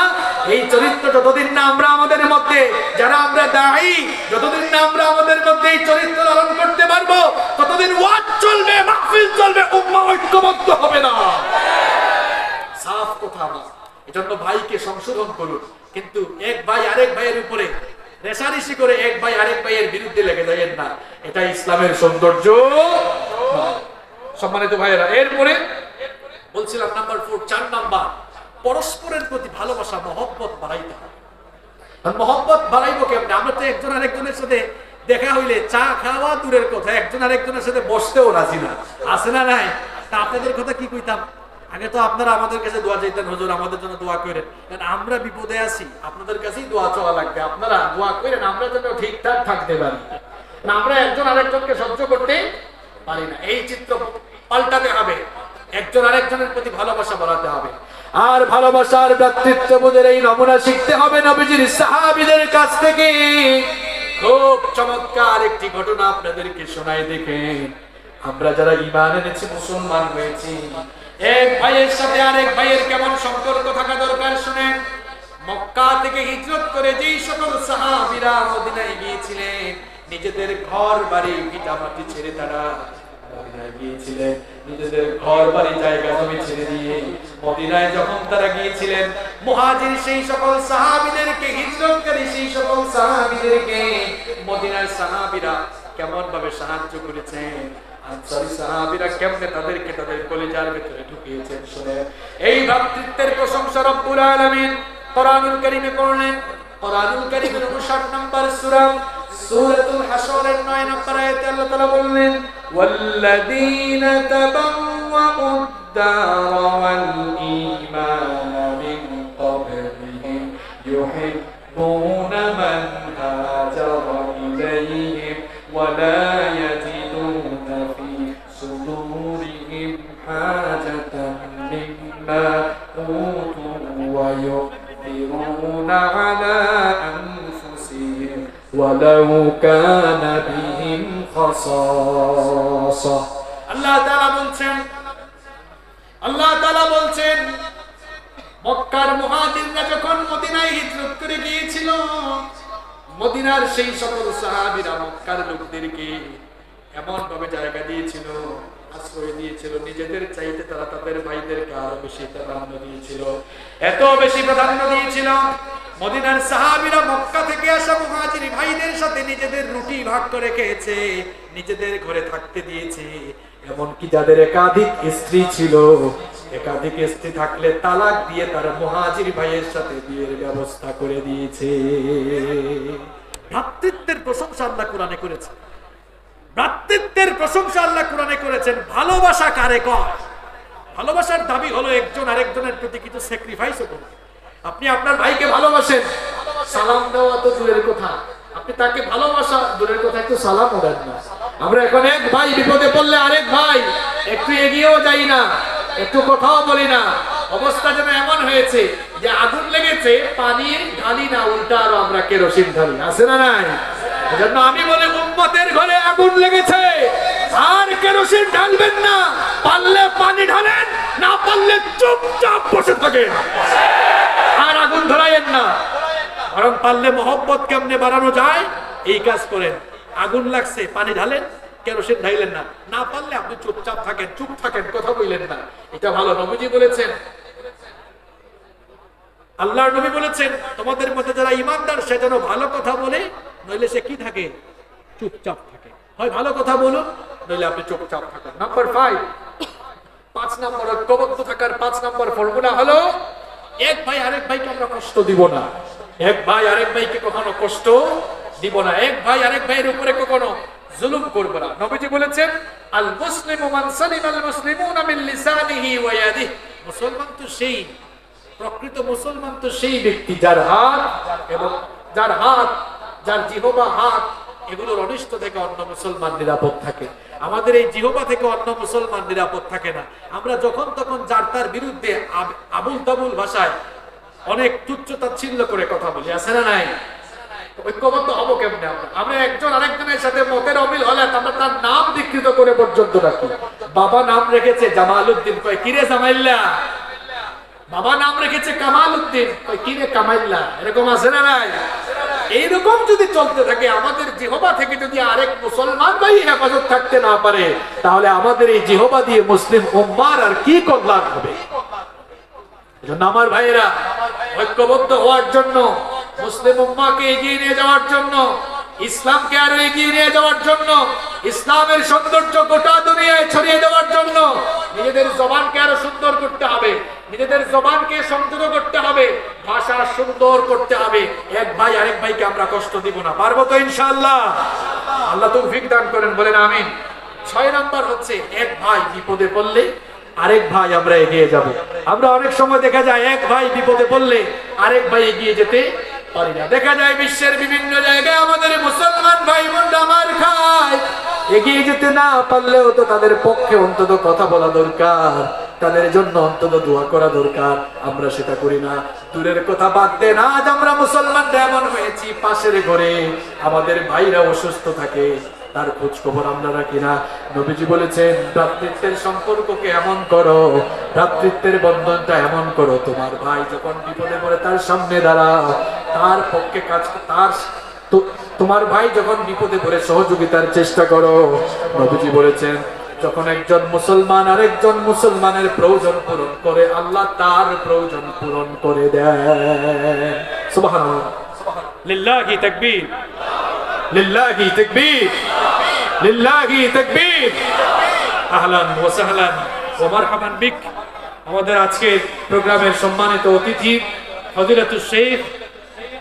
এই চরিত্র যতদিন না আমরা আমাদের মধ্যে, যারা আমরা দায়ী, যতদিন না আমরা আমাদের মধ্যে এই চরিত্র লালন করতে পারবো, ততদিন ওয়াজ চলবে, মাহফিল চলবে, উম্মাহ ঐক্যবদ্ধ হবে না। সাফ কথা আমার। এজন্য ভাইকে সংশোধন করুন, কিন্তু এক ভাই আরেক ভাইয়ের উপরে রেশারেশি করে এক ভাই আরেক ভাইয়ের বিরুদ্ধে লেগে যাবেন না, এটা ইসলামের সৌন্দর্য। সম্মানিত ভাইয়েরা, এরপরে বলছিলাম নাম্বার 4 নাম্বার, পরস্পরের প্রতি ভালোবাসা, মহব্বত বাড়াইতে হবে। মহব্বত বাড়াইবো কেমনে? আমরা তো একজন আরেকজনের সাথে দেখা হইলে চা খাওয়া দূরের কথা, একজন আরেকজনের সাথে বসতেও রাজি না, আছে না নাই? তা আপনাদের কথা কি কইতাম? আগে তো আপনারা আমাদের কাছে দোয়া চাইতেন, হুজুর আমাদের জন্য দোয়া করেন, কারণ আমরা বিপদে আছি, আপনাদের কাছেই দোয়া চাওয়া লাগবে, আপনারা দোয়া করেন আমরা যেন ঠিকঠাক থাকতে পারি। না আমরা একজন আরেকজনকে সহ্য করতে পারি না। এই চিত্র পাল্টাতে হবে, একজন আরেকজনের প্রতি ভালোবাসা বাড়াতে হবে। আর ভালোবাসার ভ্রাতৃত্ববোধের এই নমুনা শিখতে হবে নবীজির সাহাবীদের কাছ থেকে। খুব চমৎকার একটি ঘটনা আপনাদেরকে শোনাই দেখেন। আমরা যারা ঈমান এনেছি, মুসলমান হয়েছি, এক ভাইয়ের সাথে আরেক ভাইয়ের কেমন সম্পর্ক থাকা দরকার শুনেন। মক্কা থেকে হিজরত করে যেই সকল সাহাবীরা মদিনায় গিয়েছিলেন, নিজেদের ঘর বাড়ি ভিটা মাটি ছেড়ে তারা মদিনায় গিয়েছিলেন, নিজেদের ঘর বাড়ি জায়গা জমি ছেড়ে দিয়ে মদিনায় যখন তারা গিয়েছিলেন, মুহাজির সেই সকল সাহাবীদেরকে, হিজরতকারী সেই সকল সাহাবীদেরকে মদিনার সাহাবীরা কেমন ভাবে সাহায্য করেছেন, আনসারী সাহাবীরা কেমনে তাদেরকে তাদের কলিজার ভিতরে ঢুকিয়েছেন শুনে। এই ভ্রাতৃত্বের প্রশংসা রব্বুল আলামিন কোরআনুল কারীমে করলেন। কোরআনুল কারীমের 59 নম্বর সূরা সূরাতুল হাশরের 9 নম্বর আয়াতে আল্লাহ তাআলা বললেন, ওয়াল্লাযীনা তাবাওয়াউদ দার ওয়াল ঈমানা মিন ক্বাবলিহিম ইউহিব্বুনা মান হাজারা ইলাইহিম ওয়া লা ইয়াজিদুনা ফি সুদুরিহিম হাজাতান মিম্মা উতু ওয়া يؤثرون على أنفسهم ولو كان بهم خصاصة। আল্লাহ তাআলা বলছেন মক্কার মুহাজিররা যখন মদিনায় হিজরত করে গিয়েছিল, মদিনার সেই সকল সাহাবীরা মক্কার লোকদেরকে এমন ভাবে জায়গা দিয়েছিল, আশ্রয় দিয়েছিল, নিজেদের চাইতে তারা তাদের ভাইদেরকে আরো বেশি প্রাধান্য দিয়েছিল, এত বেশি প্রাধান্য দিয়েছিল। মদিনার সাহাবীরা মক্কা থেকে আসা মুহাজির ভাইদের সাথে নিজেদের রুটি ভাগ করে খেয়েছে, নিজেদের ঘরে থাকতে দিয়েছে। এমনকি যাদের একাধিক স্ত্রী ছিল, একাধিক স্ত্রী থাকলে তালাক দিয়ে তারা মুহাজির ভাইয়ের সাথে বিয়ের ব্যবস্থা করে দিয়েছে। ভ্রাতৃত্বের প্রশংসা আল্লাহ কোরআনে করেছে। ভ্রাতৃত্বের প্রশংসা আল্লাহ কোরআনে করেছেন। ভালোবাসা কারে কয়? ভালোবাসার দাবি হলো একজন আরেকজনের প্রতি কিছু স্যাক্রিফাইসও করবে। আপনি আপনার ভাইকে ভালোবাসেন, সালাম দেওয়া তো দূরের কথা, আপনি তাকে ভালোবাসা দূরের কথা, একটু সালামও দেন না। আমরা এখন এক ভাই বিপদে পড়লে আরেক ভাই একটু এগিয়েও যাই না, একটু কথাও বলি না। অবস্থা যেন এমন হয়েছে যে আগুন লেগেছে, পানি ঢালি না, উল্টা আরো আমরা কেরোসিন ঢালি, আছে না নাই? এজন্য আমি বলি, উম্মতের ঘরে আগুন লেগেছে আর কেরোসিন ঢালবেন না, পারলে পানি ঢালেন, না পারলে চুপচাপ বসে থাকেন, আর আগুন ধরায়েন না। বরং পারলে মহব্বত কেমনে বাড়ানো যায় এই কাজ করেন। আগুন লাগছে, পানি ঢালেন, কেরোসিন ঢাইলেন না, না পারলে আপনি চুপচাপ থাকেন, চুপ থাকেন, কথা বললেন না। এটা ভালো। নবীজি বলেছেন, আল্লাহর নবী বলেছেন, তোমাদের মধ্যে যারা ঈমানদার সে যেন ভালো কথা বলে, নইলে সে কি থাকে? চুপচাপ থাকে। হয় ভালো কথা বলুন, নইলে আপনি চুপচাপ থাকেন। নাম্বার 5, 5 নম্বর ঐক্যবদ্ধ থাকার 5 নম্বর ফর্মুলা হলো, এক ভাই আরেক ভাইকে আমরা কষ্ট দিব না। এক ভাই আরেক ভাইকে কখনো কষ্ট দিব না। এক ভাই আরেক ভাইয়ের উপরে কখনো জুলুম করব না। নবীজি বলেছেন, আল মুসলিমু মান সালিমাল মুসলিমুনা মিন লিসানিহি ওয়া ইয়াদিহি। মুসলমান তো সেই, প্রকৃত মুসলমান তো সেই ব্যক্তি যার হাত এবং যার জিহবা, হাত, এগুলোর অনিষ্ট থেকে অন্য মুসলমান নিরাপদ থাকে। আমাদের এই জিহবা থেকে অন্য মুসলমান নিরাপদ থাকে না। আমরা যখন তখন যার তার বিরুদ্ধে আবুল তাবুল ভাষায় অনেক তুচ্ছ-তাচ্ছিল্য করে কথা বলি, আছে না নাই? ঐক্যবদ্ধ হবো কেমনে? আমরা একজন আরেকজনের সাথে মতের অমিল হলে আমরা তার নাম বিকৃত করে পর্যন্ত রাখি। বাবা নাম রেখেছে জামাল উদ্দিন, কয় কিরে জামাইল্লা। বাবা নাম রেখেছে কামাল উদ্দিন, কয় কিরে কামাইল্লা। এরকম আছে না নাই? এইরকম যদি চলতে থাকে, আমাদের জিহবা থেকে যদি আরেক মুসলমান ভাই হেফাজত থাকতে না পারে, তাহলে আমাদের এই জিহবা দিয়ে মুসলিম উম্মার আর কি কল্যাণ হবে? এজন্য আমার ভাইয়েরা, ঐক্যবদ্ধ হওয়ার জন্য, মুসলিম উম্মাহকে এগিয়ে নিয়ে যাওয়ার জন্য, ইসলামকে আরো এগিয়ে নিয়ে যাওয়ার জন্য, ইসলামের সৌন্দর্য গোটা দুনিয়ায় ছড়িয়ে দেওয়ার জন্য নিজেদের জবানকে আরো সুন্দর করতে হবে, নিজেদের জবানকে সংযত করতে হবে, ভাষা সুন্দর করতে হবে। এক ভাই আরেক ভাইকে আমরা কষ্ট দিব না। পারবো তো ইনশাআল্লাহ? আল্লাহ তৌফিক দান করেন, বলেন আমিন। 6 নাম্বার হচ্ছে, এক ভাই বিপদে পড়লে আরেক ভাই আমরা এগিয়ে যাব। আমরা অনেক সময় দেখা যায় এক ভাই বিপদে পড়লে আরেক ভাই এগিয়ে যেতে পারি না। দেখা যায় বিশ্বের বিভিন্ন জায়গায় আমাদের মুসলমান ভাই বোনরা মার খায়, এগিয়ে যেতে না পারলেও তো তাদের পক্ষে অন্তত কথা বলা দরকার, তাদের জন্য অন্তত দোয়া করা দরকার। আমরা সেটা করি না। দূরের কথা বাদ দেন, আজ আমরা মুসলমানরা এমন হয়েছি, পাশের ঘরে আমাদের ভাইরা অসুস্থ থাকে, তার খোঁজ খবর আমরা রাখি না। নবীজি বলেছেন ভ্রাতৃত্বের সম্পর্ককে এমন করো, ভ্রাতৃত্বের বন্ধনটা এমন করো, তোমার ভাই যখন বিপদে পড়ে তার সামনে দাঁড়াও, তার পক্ষে কাজ, তোমার ভাই যখন বিপদে পড়ে সহযোগিতার চেষ্টা করো। নবীজি বলেছেন যখন একজন মুসলমান আরেকজন মুসলমানের প্রয়োজন পূরণ করে, আল্লাহ তার প্রয়োজন পূরণ করে দেন। সুবহানাল্লাহ, লিল্লাহি তাকবীর, লিল্লাহি তাকবীর, লিল্লাহি তাকবীর। আহলান ওয়া সাহলান ওয়া মারহাবান বিক। আমাদের আজকের প্রোগ্রামের সম্মানিত অতিথি ফজিলাতুশ শেখ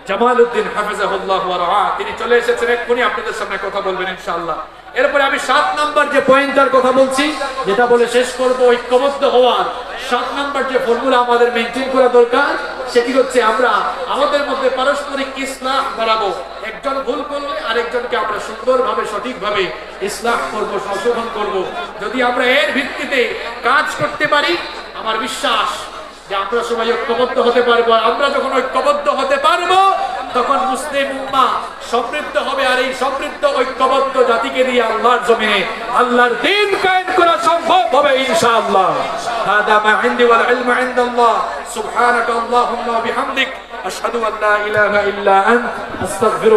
জামালউদ্দিন হাফিজাহুল্লাহ ওয়া রাআ, তিনি চলে এসেছেন, এক্ষুনি আপনাদের সামনে কথা বলবেন ইনশাআল্লাহ। এরপরে আমি 7 নাম্বার যে পয়েন্টটার কথা বলছি, যেটা বলে শেষ করব, ঐক্যবদ্ধ হওয়ার 7 নাম্বার যে ফর্মুলা আমাদের মেইনটেইন করা দরকার, সেটি হচ্ছে আমরা আমাদের মধ্যে পারস্পরিক ইসলাহ বাড়াবো। একজন ভুল করলে আরেকজনকে আমরা সুন্দরভাবে সঠিকভাবে ইসলাহ করব, সংশোধন করব। যদি আমরা এর ভিত্তিতে কাজ করতে পারি, আমার বিশ্বাস যে আমরা সবাই ঐক্যবদ্ধ হতে পারবো। আমরা যখন ঐক্যবদ্ধ হতে পারবো, তখন মুসলিম উম্মাহ সমৃদ্ধ হবে। আর এই সমৃদ্ধ ঐক্যবদ্ধ জাতিকে দিয়ে আল্লাহর জমিনে আল্লাহর দ্বীন কায়েম করা সম্ভব হবে ইনশাআল্লাহ। হাদা মা ইনদি ওয়াল ইলমু ইনদাল্লাহ। সুবহানাকা আল্লাহুম্মা ওয়া বিহামদিক আশহাদু আন লা ইলাহা ইল্লা আনতা আস্তাগফিরুকা।